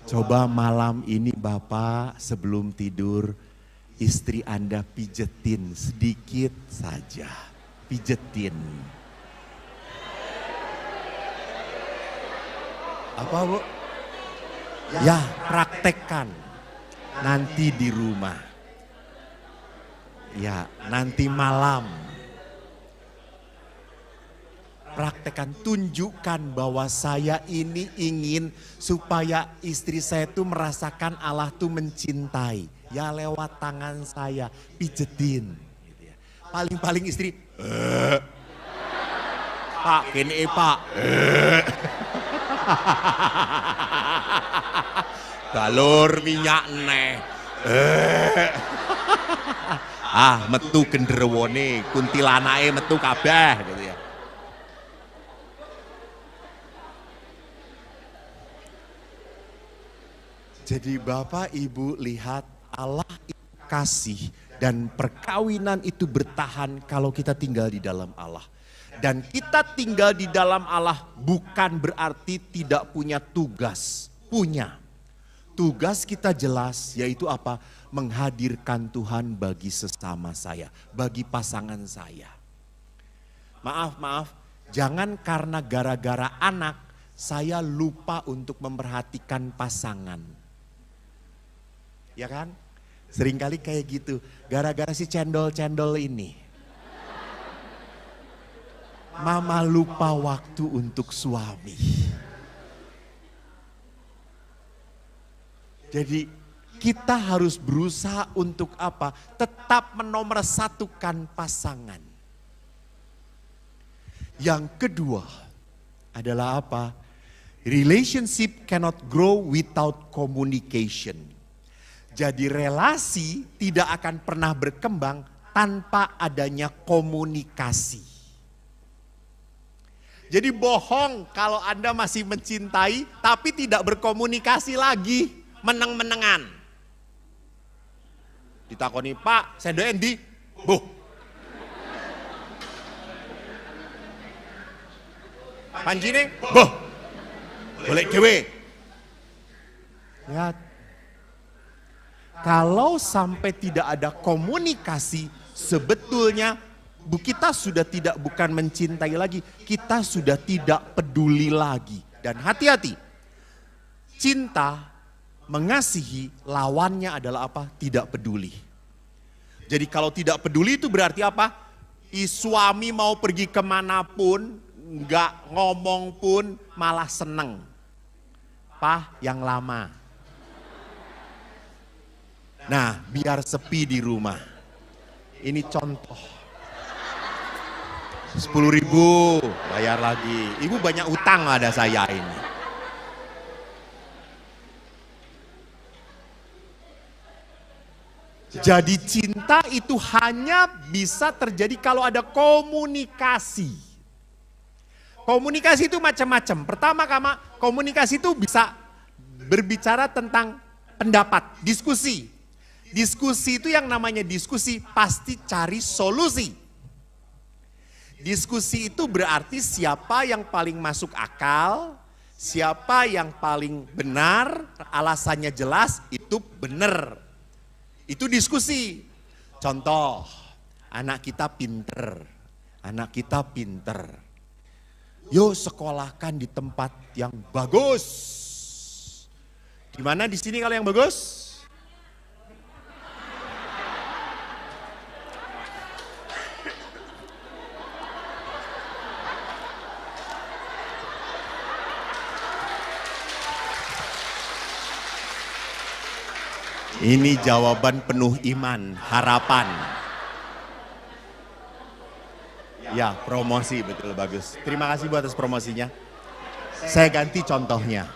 Coba malam ini Bapak sebelum tidur istri Anda pijetin sedikit saja. Pijetin. Apa Bu? Ya praktekkan nanti di rumah. Ya nanti malam. Praktekkan, tunjukkan bahwa saya ini ingin supaya istri saya tuh merasakan Allah tuh mencintai. Ya lewat tangan saya, pijetin. Gitu ya. Paling-paling istri, Pak, kene Pak. Galur minyak neh. Metu genderwone, kuntilanake metu kabeh gitu ya. Jadi Bapak Ibu lihat Allah itu kasih dan perkawinan itu bertahan kalau kita tinggal di dalam Allah. Dan kita tinggal di dalam Allah bukan berarti tidak punya tugas, punya. Tugas kita jelas yaitu apa? Menghadirkan Tuhan bagi sesama saya, bagi pasangan saya. Maaf, jangan karena gara-gara anak saya lupa untuk memperhatikan pasangan. Ya kan? Seringkali kayak gitu, gara-gara si cendol-cendol ini. Mama lupa waktu untuk suami. Jadi kita harus berusaha untuk apa? Tetap menomorsatukan pasangan. Yang kedua adalah apa? Relationship cannot grow without communication. Jadi relasi tidak akan pernah berkembang tanpa adanya komunikasi. Jadi bohong kalau Anda masih mencintai tapi tidak berkomunikasi lagi, meneng-menengan. Ditakoni, Pak, saya doain di, boh. Panjine, boh. Boleh dewe. Ya. Kalau sampai tidak ada komunikasi, sebetulnya kita sudah bukan mencintai lagi, kita sudah tidak peduli lagi. Dan hati-hati, cinta, mengasihi, lawannya adalah apa? Tidak peduli. Jadi kalau tidak peduli itu berarti apa? Suami mau pergi kemanapun, nggak ngomong pun malah seneng. Pak yang lama. Nah, biar sepi di rumah. Ini contoh. 10.000 bayar lagi. Ibu banyak utang ada saya ini. Jadi cinta itu hanya bisa terjadi kalau ada komunikasi. Komunikasi itu macam-macam. Pertama, komunikasi itu bisa berbicara tentang pendapat, diskusi. Diskusi itu yang namanya diskusi pasti cari solusi. Diskusi itu berarti siapa yang paling masuk akal, siapa yang paling benar, alasannya jelas, itu benar. Itu diskusi. Contoh, anak kita pinter. Yuk sekolahkan di tempat yang bagus. Di mana di sini kalau yang bagus? Ini jawaban penuh iman, harapan. Ya, promosi betul bagus. Terima kasih buat atas promosinya. Saya ganti contohnya.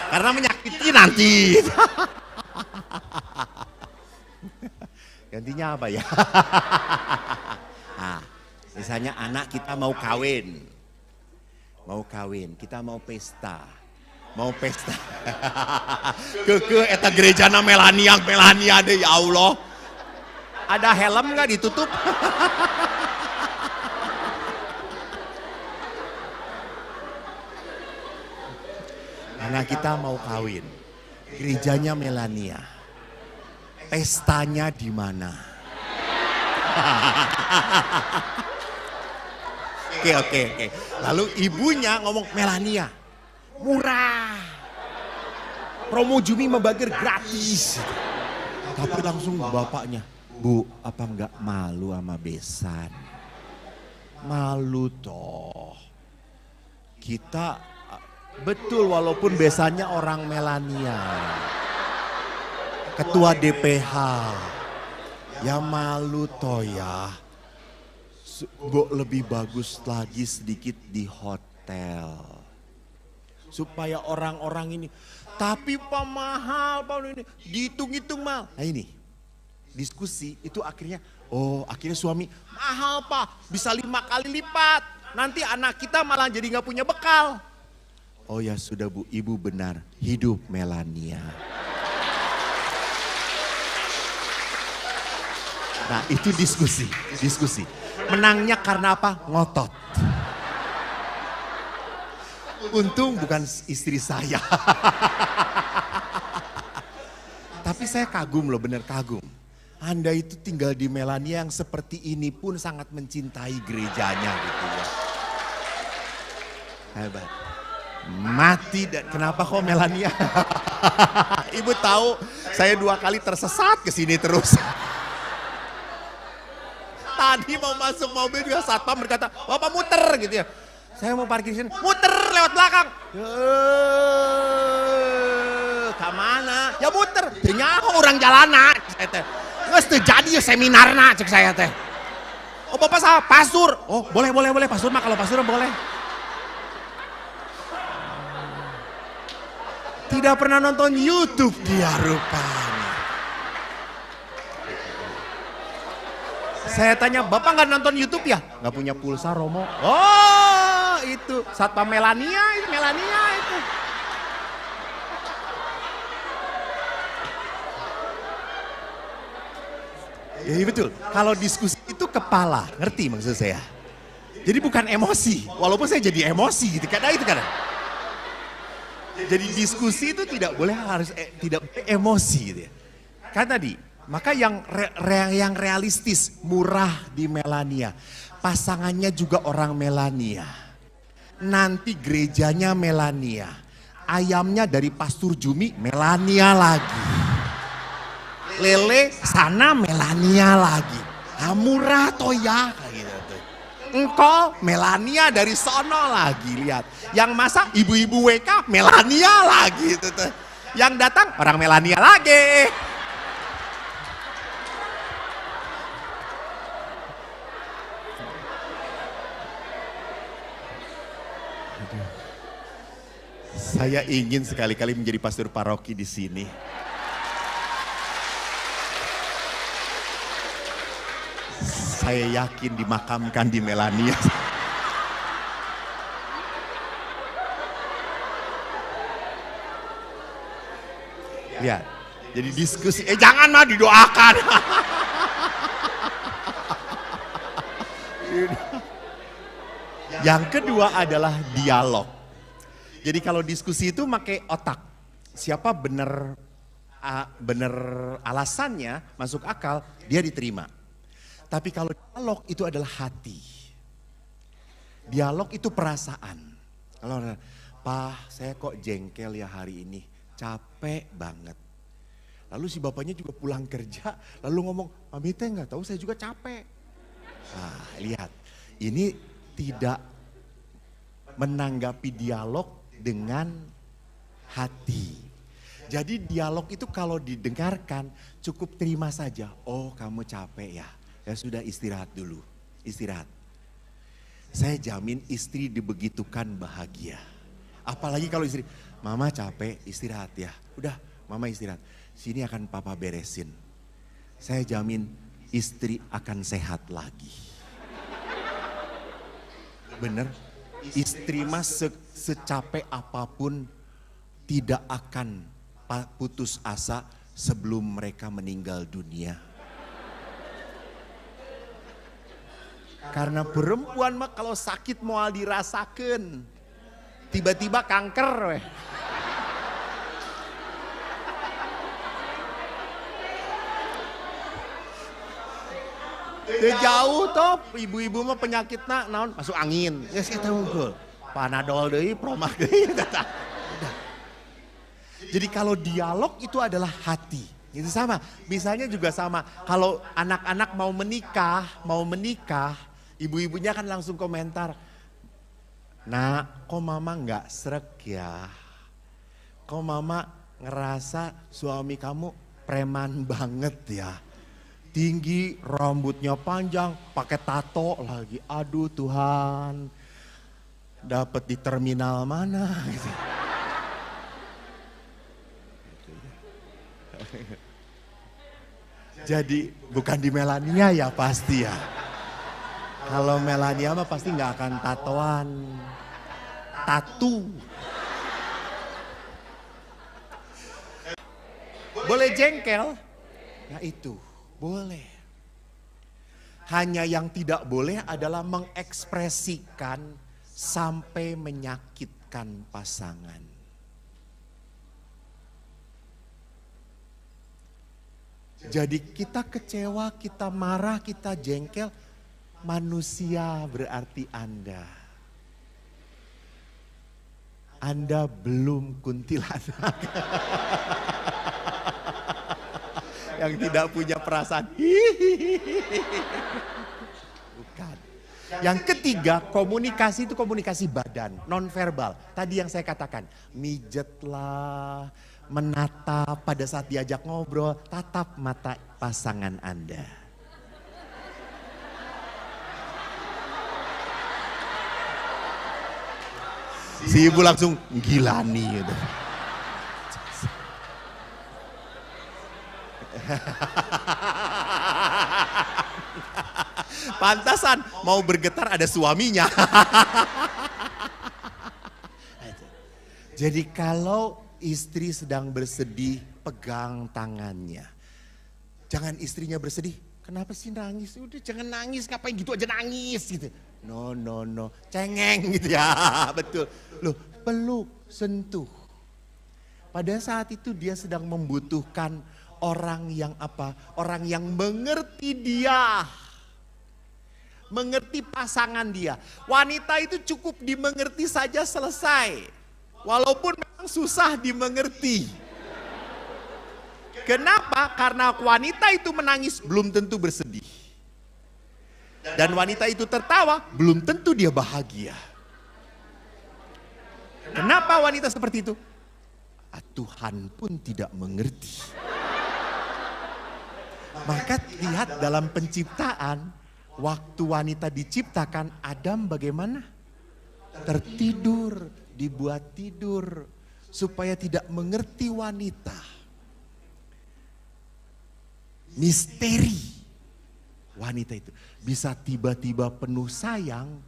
Karena menyakiti nanti. Gantinya apa ya? Nah, misalnya anak kita mau kawin. Kita mau pesta. Ke eta gerejana Melania deh, ya Allah. Ada helm nggak ditutup? Anak kita mau kawin, gerejanya Melania, pestanya di mana? Oke. Lalu ibunya ngomong, Melania, murah, promo Jumi membager gratis. Tapi langsung bapaknya, Bu, apa enggak malu sama besan? Malu toh. Kita betul walaupun biasanya orang Melania. Ketua DPH. Ya malu toh ya. Lebih bagus lagi sedikit di hotel. Supaya orang-orang ini. Tapi Pak mahal Pak ini. Dihitung-hitung mahal. Nah ini. Diskusi itu akhirnya. Oh akhirnya suami mahal Pak. Bisa 5 kali lipat. Nanti anak kita malah jadi gak punya bekal. Oh ya sudah Bu. Ibu benar. Hidup Melania. Nah itu diskusi. Menangnya karena apa? Ngotot. Untung bukan istri saya. Tapi saya kagum loh, bener kagum. Anda itu tinggal di Melania yang seperti ini pun sangat mencintai gerejanya gitu ya. Hebat. Mati dan kenapa kok Melania? Ibu tahu saya 2 kali tersesat ke sini terus. Tadi mau masuk mobil juga satpam berkata, Bapak muter gitu ya. Saya mau parkir sini, muter lewat belakang. Kemana? Ya muter. Nyaho orang jalanan. Nggak terjadi ya seminarnya cek saya teh. Oh Bapak salah, pasur. Oh boleh. Pasur mah kalau pasur boleh. Tidak pernah nonton YouTube dia rupanya. Saya tanya, Bapak nggak nonton YouTube ya? Nggak punya pulsa Romo. Oh itu, Satpam Melania itu. Ya betul, kalau diskusi itu kepala, ngerti maksud saya? Jadi bukan emosi, walaupun saya jadi emosi gitu, kadang. Jadi diskusi itu tidak boleh tidak boleh emosi gitu ya. Kan tadi, maka yang realistis, murah di Melania. Pasangannya juga orang Melania. Nanti gerejanya Melania. Ayamnya dari Pastur Jumi Melania lagi. Lele sana Melania lagi. Murah toh ya kayak gitu. Engkol Melania dari sono lagi, lihat. Yang masak ibu-ibu WK Melania lagi gitu tuh. Yang datang orang Melania lagi. Saya ingin sekali-kali menjadi pastor paroki di sini. Saya yakin dimakamkan di Melania. Lihat, jadi diskusi. Jangan mah didoakan. Yang kedua adalah dialog. Jadi kalau diskusi itu pakai otak. Siapa benar alasannya masuk akal, dia diterima. Tapi kalau dialog itu adalah hati. Dialog itu perasaan. Kalau Pak, saya kok jengkel ya hari ini, capek banget. Lalu si bapaknya juga pulang kerja, lalu ngomong, Mami teh nggak tahu saya juga capek. Nah, lihat, ini tidak menanggapi dialog dengan hati. Jadi dialog itu kalau didengarkan cukup terima saja. Oh kamu capek ya, ya sudah istirahat dulu, istirahat. Saya jamin istri dibegitukan bahagia. Apalagi kalau istri, mama capek istirahat ya. Udah mama istirahat, sini akan papa beresin. Saya jamin istri akan sehat lagi. Bener? Istri mas secapek apapun tidak akan putus asa sebelum mereka meninggal dunia. Karena perempuan mah kalau sakit mau dirasakan. Tiba-tiba kanker weh. Jauh toh ibu-ibu mah penyakitna naon masuk angin. Ya saya tahu betul. Panadol deui, Promak deui. Jadi kalau dialog itu adalah hati. Itu sama. Misalnya juga sama. Kalau anak-anak mau menikah, Ibu-ibunya kan langsung komentar, "Nak, kok mama nggak srek ya? Kok mama ngerasa suami kamu preman banget ya? Tinggi, rambutnya panjang, pakai tato lagi. Aduh Tuhan, dapat di terminal mana?" Gitu. Jadi bukan di Melania ya pasti ya. Kalau Melania mah pasti nggak akan tatoan, tatu. Boleh jengkel? Nah itu, boleh. Hanya yang tidak boleh adalah mengekspresikan sampai menyakitkan pasangan. Jadi kita kecewa, kita marah, kita jengkel, manusia berarti Anda. Anda belum kuntilanak. Yang tidak punya perasaan. Bukan. Yang ketiga, komunikasi itu komunikasi badan, nonverbal. Tadi yang saya katakan, mijetlah, menatap pada saat diajak ngobrol, tatap mata pasangan Anda. Si ibu langsung gilani gitu. Pantasan mau bergetar ada suaminya. Jadi kalau istri sedang bersedih, pegang tangannya. Jangan istrinya bersedih, kenapa sih nangis? Udah jangan nangis, ngapain gitu aja nangis gitu. No, cengeng gitu ya, betul. Loh, peluk, sentuh. Pada saat itu dia sedang membutuhkan orang yang apa? Orang yang mengerti dia. Mengerti pasangan dia. Wanita itu cukup dimengerti saja selesai. Walaupun memang susah dimengerti. Kenapa? Karena wanita itu menangis belum tentu bersedih. Dan wanita itu tertawa belum tentu dia bahagia. Kenapa wanita seperti itu? Tuhan pun tidak mengerti. Maka lihat dalam penciptaan, waktu wanita diciptakan, Adam bagaimana? Tertidur, dibuat tidur supaya tidak mengerti wanita. Misteri wanita itu bisa tiba-tiba penuh sayang,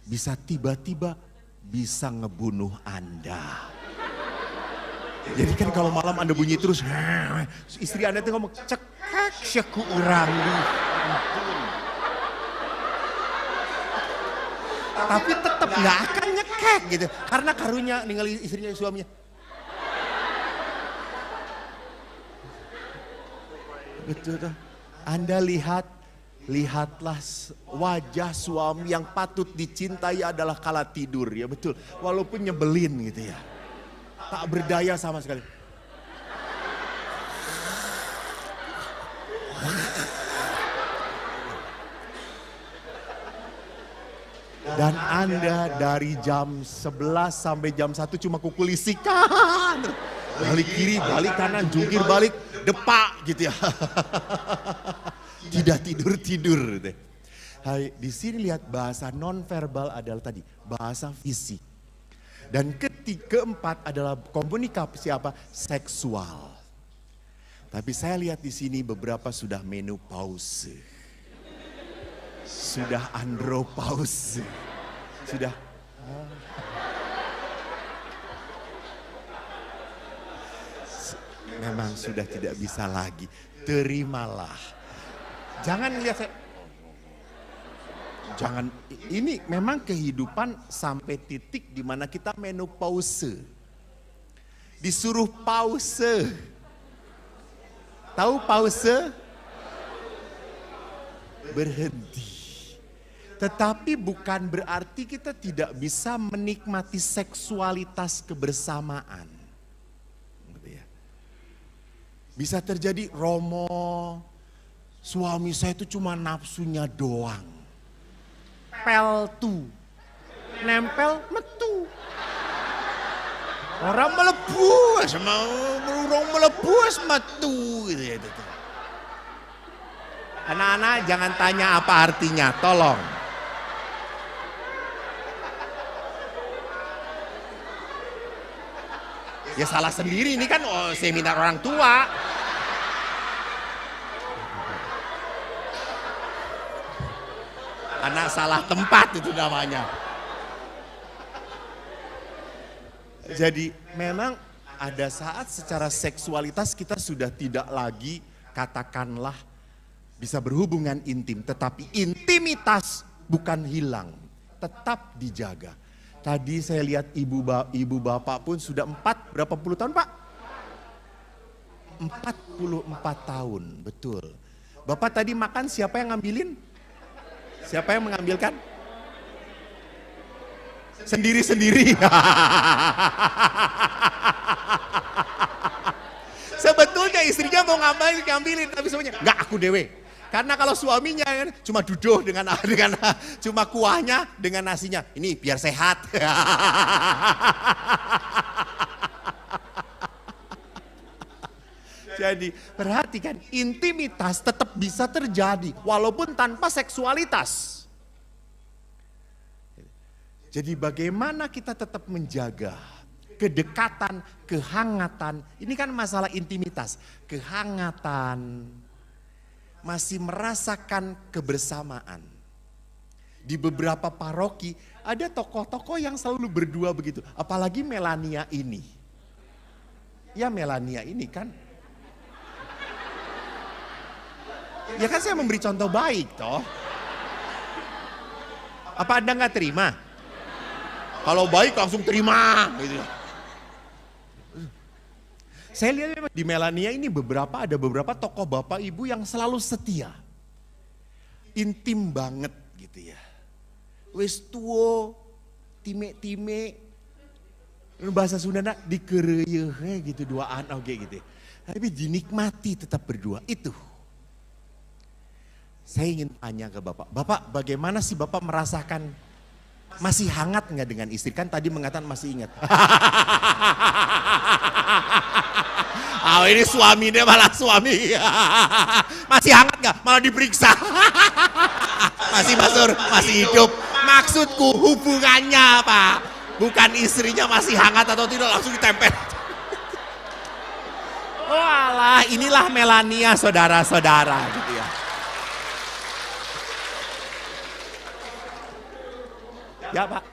bisa tiba-tiba bisa ngebunuh Anda. Jadi kan kalau malam Anda bunyi terus, istri Anda itu ngomong cekak syaku urang. Tapi tetap nggak akan nyekek gitu, karena karunya ninggalin istrinya suaminya. Betul tuh. Anda lihatlah wajah suami yang patut dicintai adalah kala tidur, ya betul. Walaupun nyebelin gitu ya, tak berdaya sama sekali. Dan Anda dari jam 11 sampai jam 1 cuma kukulisikan. Balik kiri, balik kanan, jungkir balik, depak gitu ya. Tidak tidur-tidur. Hai, di sini lihat bahasa nonverbal adalah tadi, bahasa fisik. Dan keempat adalah komunikasi apa? Seksual. Tapi saya lihat di sini beberapa sudah menopause. Sudah andropause. Sudah memang sudah tidak bisa lagi. Terimalah. Jangan lihat saya. Jangan, ini memang kehidupan sampai titik di mana kita menopause. Disuruh pause. Tahu pause? Berhenti. Tetapi bukan berarti kita tidak bisa menikmati seksualitas kebersamaan. Bisa terjadi Romo, suami saya itu cuma nafsunya doang. nempel tuh. Nempel metu. Orang melebu, sama burung melebu metu gitu ya. Anak-anak jangan tanya apa artinya, tolong. Ya salah sendiri, ini kan seminar orang tua. Anak salah tempat itu namanya. Jadi memang ada saat secara seksualitas kita sudah tidak lagi katakanlah bisa berhubungan intim. Tetapi intimitas bukan hilang, tetap dijaga. Tadi saya lihat ibu bapak pun sudah berapa puluh tahun Pak? 44 tahun, betul. Bapak tadi makan siapa yang ngambilin? Siapa yang mengambilkan? Sendiri-sendiri. Sebetulnya istrinya mau ngambilin, tapi semuanya enggak, aku dewe. Karena kalau suaminya kan cuma duduk dengan cuma kuahnya dengan nasinya. Ini biar sehat. Jadi perhatikan, intimitas tetap bisa terjadi walaupun tanpa seksualitas. Jadi bagaimana kita tetap menjaga kedekatan, kehangatan. Ini kan masalah intimitas, kehangatan. Masih merasakan kebersamaan. Di beberapa paroki ada tokoh-tokoh yang selalu berdua begitu. Apalagi Melania ini. Ya Melania ini kan. Ya kan saya memberi contoh baik toh. Apa Anda nggak terima? Kalau baik langsung terima gitu. Saya lihat di Melania ini ada beberapa tokoh bapak ibu yang selalu setia. Intim banget gitu ya. Wis tuo, time-time, bahasa Sundana dikereyeh gitu, duaan oke gitu. Tapi dinikmati tetap berdua itu. Saya ingin tanya ke Bapak, Bapak bagaimana sih Bapak merasakan masih hangat nggak dengan istri? Kan tadi mengatakan masih ingat. Ini suaminya malah suami. Masih hangat nggak? Malah diperiksa. Masih Masur, masih hidup. Maksudku hubungannya Pak. Bukan istrinya masih hangat atau tidak, langsung ditempel. Walah, inilah Melania saudara-saudara gitu ya. Ya Pak.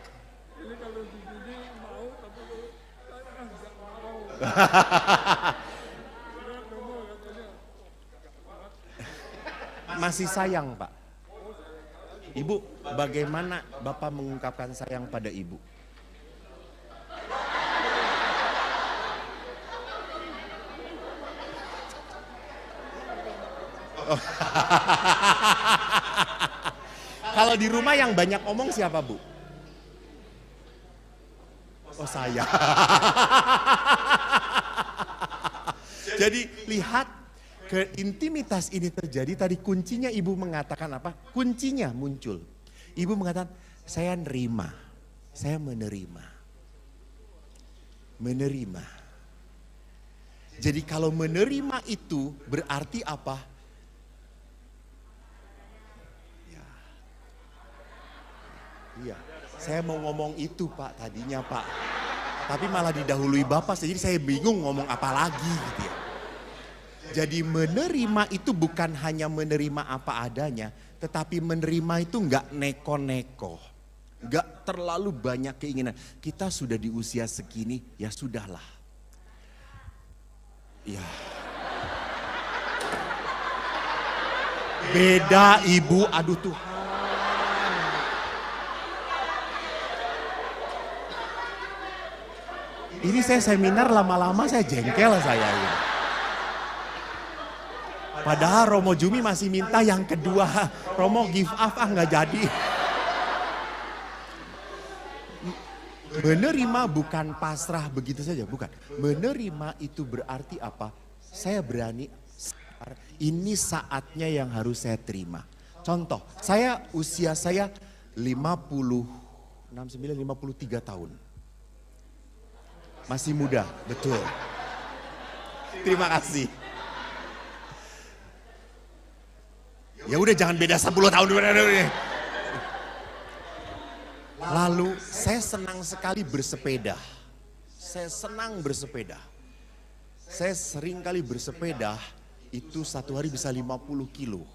Masih sayang Pak. Ibu, bagaimana Bapak mengungkapkan sayang pada Ibu? Oh. Kalau di rumah yang banyak ngomong siapa Bu? Oh saya. Jadi lihat keintimitas ini terjadi tadi kuncinya ibu mengatakan apa? Kuncinya muncul. Ibu mengatakan saya nerima, saya menerima. Menerima. Jadi kalau menerima itu berarti apa? Ya. Iya. Saya mau ngomong itu Pak tadinya Pak. Tapi malah didahului Bapak, jadi saya bingung ngomong apa lagi gitu ya. Jadi menerima itu bukan hanya menerima apa adanya, tetapi menerima itu enggak neko-neko. Enggak terlalu banyak keinginan. Kita sudah di usia segini, ya sudahlah. Ya. Beda Ibu, aduh Tuhan. Ini saya seminar lama-lama saya jengkel saya ini. Padahal Romo Jumi masih minta yang kedua. Romo give up nggak jadi. Menerima bukan pasrah begitu saja, bukan. Menerima itu berarti apa? Saya berani, ini saatnya yang harus saya terima. Contoh, usia saya 53 tahun. Masih muda, betul. Terima kasih. Ya udah jangan beda 10 tahun. Lalu saya senang sekali bersepeda. Saya senang bersepeda. Saya sering kali bersepeda itu satu hari bisa 50 kilo.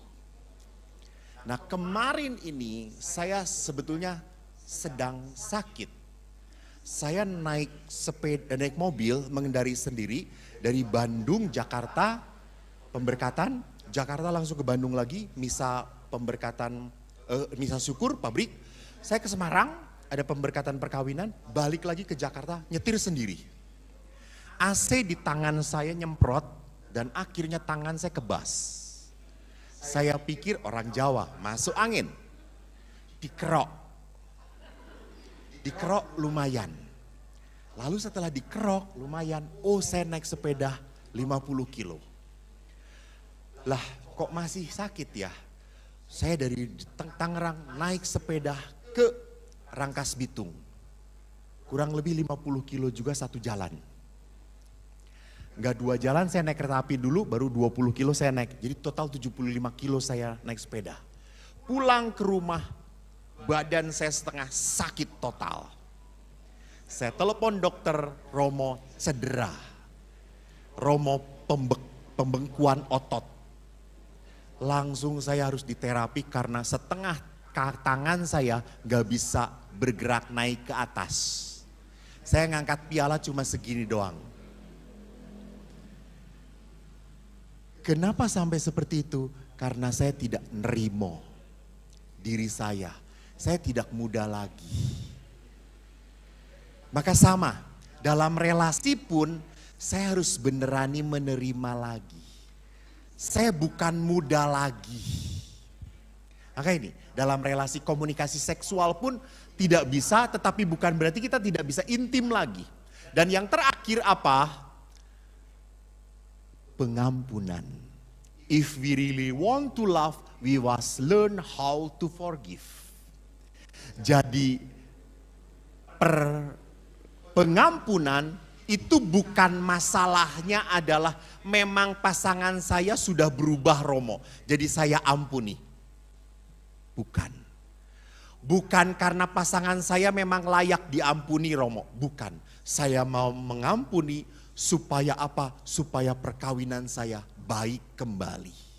Nah kemarin ini saya sebetulnya sedang sakit. Saya naik sepeda, naik mobil mengendari sendiri dari Bandung, Jakarta, pemberkatan, Jakarta langsung ke Bandung lagi, misa pemberkatan, misa syukur, pabrik. Saya ke Semarang, ada pemberkatan perkawinan, balik lagi ke Jakarta, nyetir sendiri. AC di tangan saya nyemprot dan akhirnya tangan saya kebas. Saya pikir orang Jawa, masuk angin. Dikerok. Dikerok lumayan. Lalu setelah dikerok lumayan, saya naik sepeda 50 kilo. Lah kok masih sakit ya? Saya dari Tangerang naik sepeda ke Rangkas Bitung. Kurang lebih 50 kilo juga satu jalan. Enggak 2 jalan, saya naik kereta api dulu, baru 20 kilo saya naik. Jadi total 75 kilo saya naik sepeda. Pulang ke rumah, badan saya setengah sakit total. Saya telepon dokter Romo cedera. Romo pembengkuan otot. Langsung saya harus diterapi karena setengah tangan saya gak bisa bergerak naik ke atas. Saya ngangkat piala cuma segini doang. Kenapa sampai seperti itu? Karena saya tidak nerimo diri saya. Saya tidak muda lagi. Maka sama, dalam relasi pun saya harus benerani menerima lagi. Saya bukan muda lagi. Maka ini, dalam relasi komunikasi seksual pun tidak bisa, tetapi bukan berarti kita tidak bisa intim lagi. Dan yang terakhir apa? Pengampunan. If we really want to love, we must learn how to forgive. Jadi pengampunan itu bukan masalahnya adalah memang pasangan saya sudah berubah Romo. Jadi saya ampuni. Bukan. Bukan karena pasangan saya memang layak diampuni Romo. Bukan. Saya mau mengampuni supaya apa? Supaya perkawinan saya baik kembali.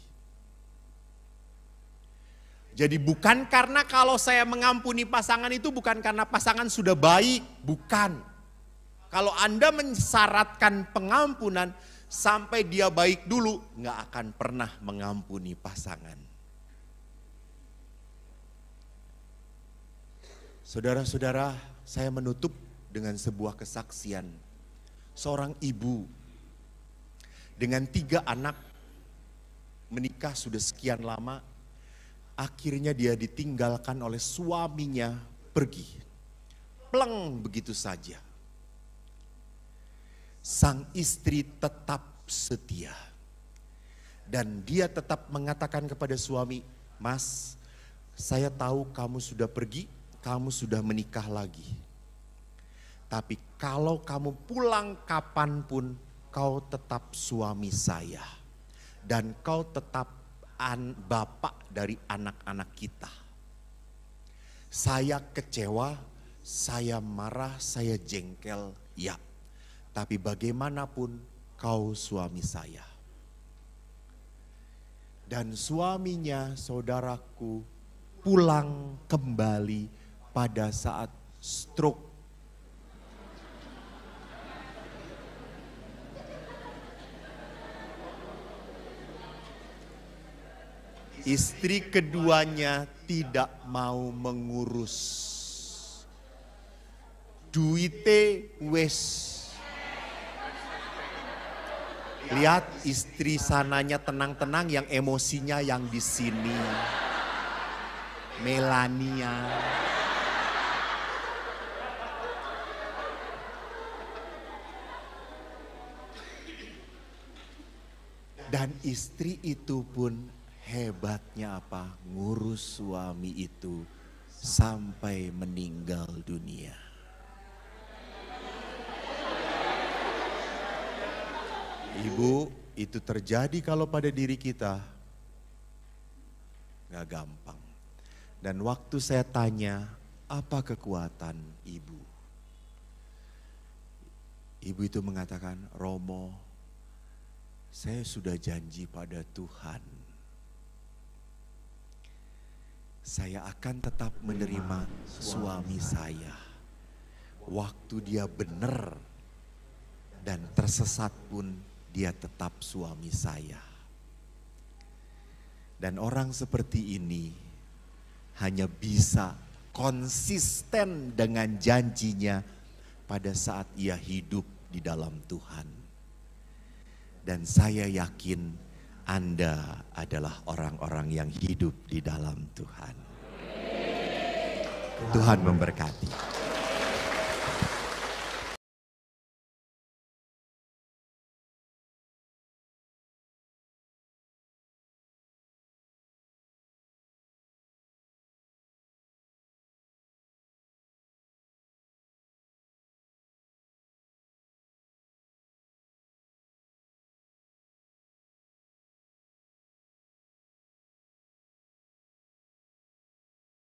Jadi bukan karena kalau saya mengampuni pasangan itu bukan karena pasangan sudah baik. Bukan. Kalau Anda mensyaratkan pengampunan sampai dia baik dulu, nggak akan pernah mengampuni pasangan. Saudara-saudara, saya menutup dengan sebuah kesaksian. Seorang ibu dengan 3 anak menikah sudah sekian lama, akhirnya dia ditinggalkan oleh suaminya pergi. Pleng begitu saja. Sang istri tetap setia. Dan dia tetap mengatakan kepada suami, "Mas, saya tahu kamu sudah pergi, kamu sudah menikah lagi. Tapi kalau kamu pulang kapanpun, kau tetap suami saya. Dan kau tetap bapak dari anak-anak kita. Saya kecewa, saya marah, saya jengkel, ya. Tapi bagaimanapun kau suami saya." Dan suaminya, saudaraku, pulang kembali pada saat stroke. Istri keduanya tidak mau mengurus. Duite wes. Lihat istri sananya tenang-tenang, yang emosinya yang di sini. Melania. Dan istri itu pun hebatnya apa? Ngurus suami itu sampai meninggal dunia. Ibu, itu terjadi kalau pada diri kita, gak gampang. Dan waktu saya tanya, apa kekuatan ibu? Ibu itu mengatakan, Romo, saya sudah janji pada Tuhan. Saya akan tetap menerima suami saya. Waktu dia benar dan tersesat pun dia tetap suami saya. Dan orang seperti ini hanya bisa konsisten dengan janjinya pada saat ia hidup di dalam Tuhan. Dan saya yakin Anda adalah orang-orang yang hidup di dalam Tuhan. Tuhan memberkati.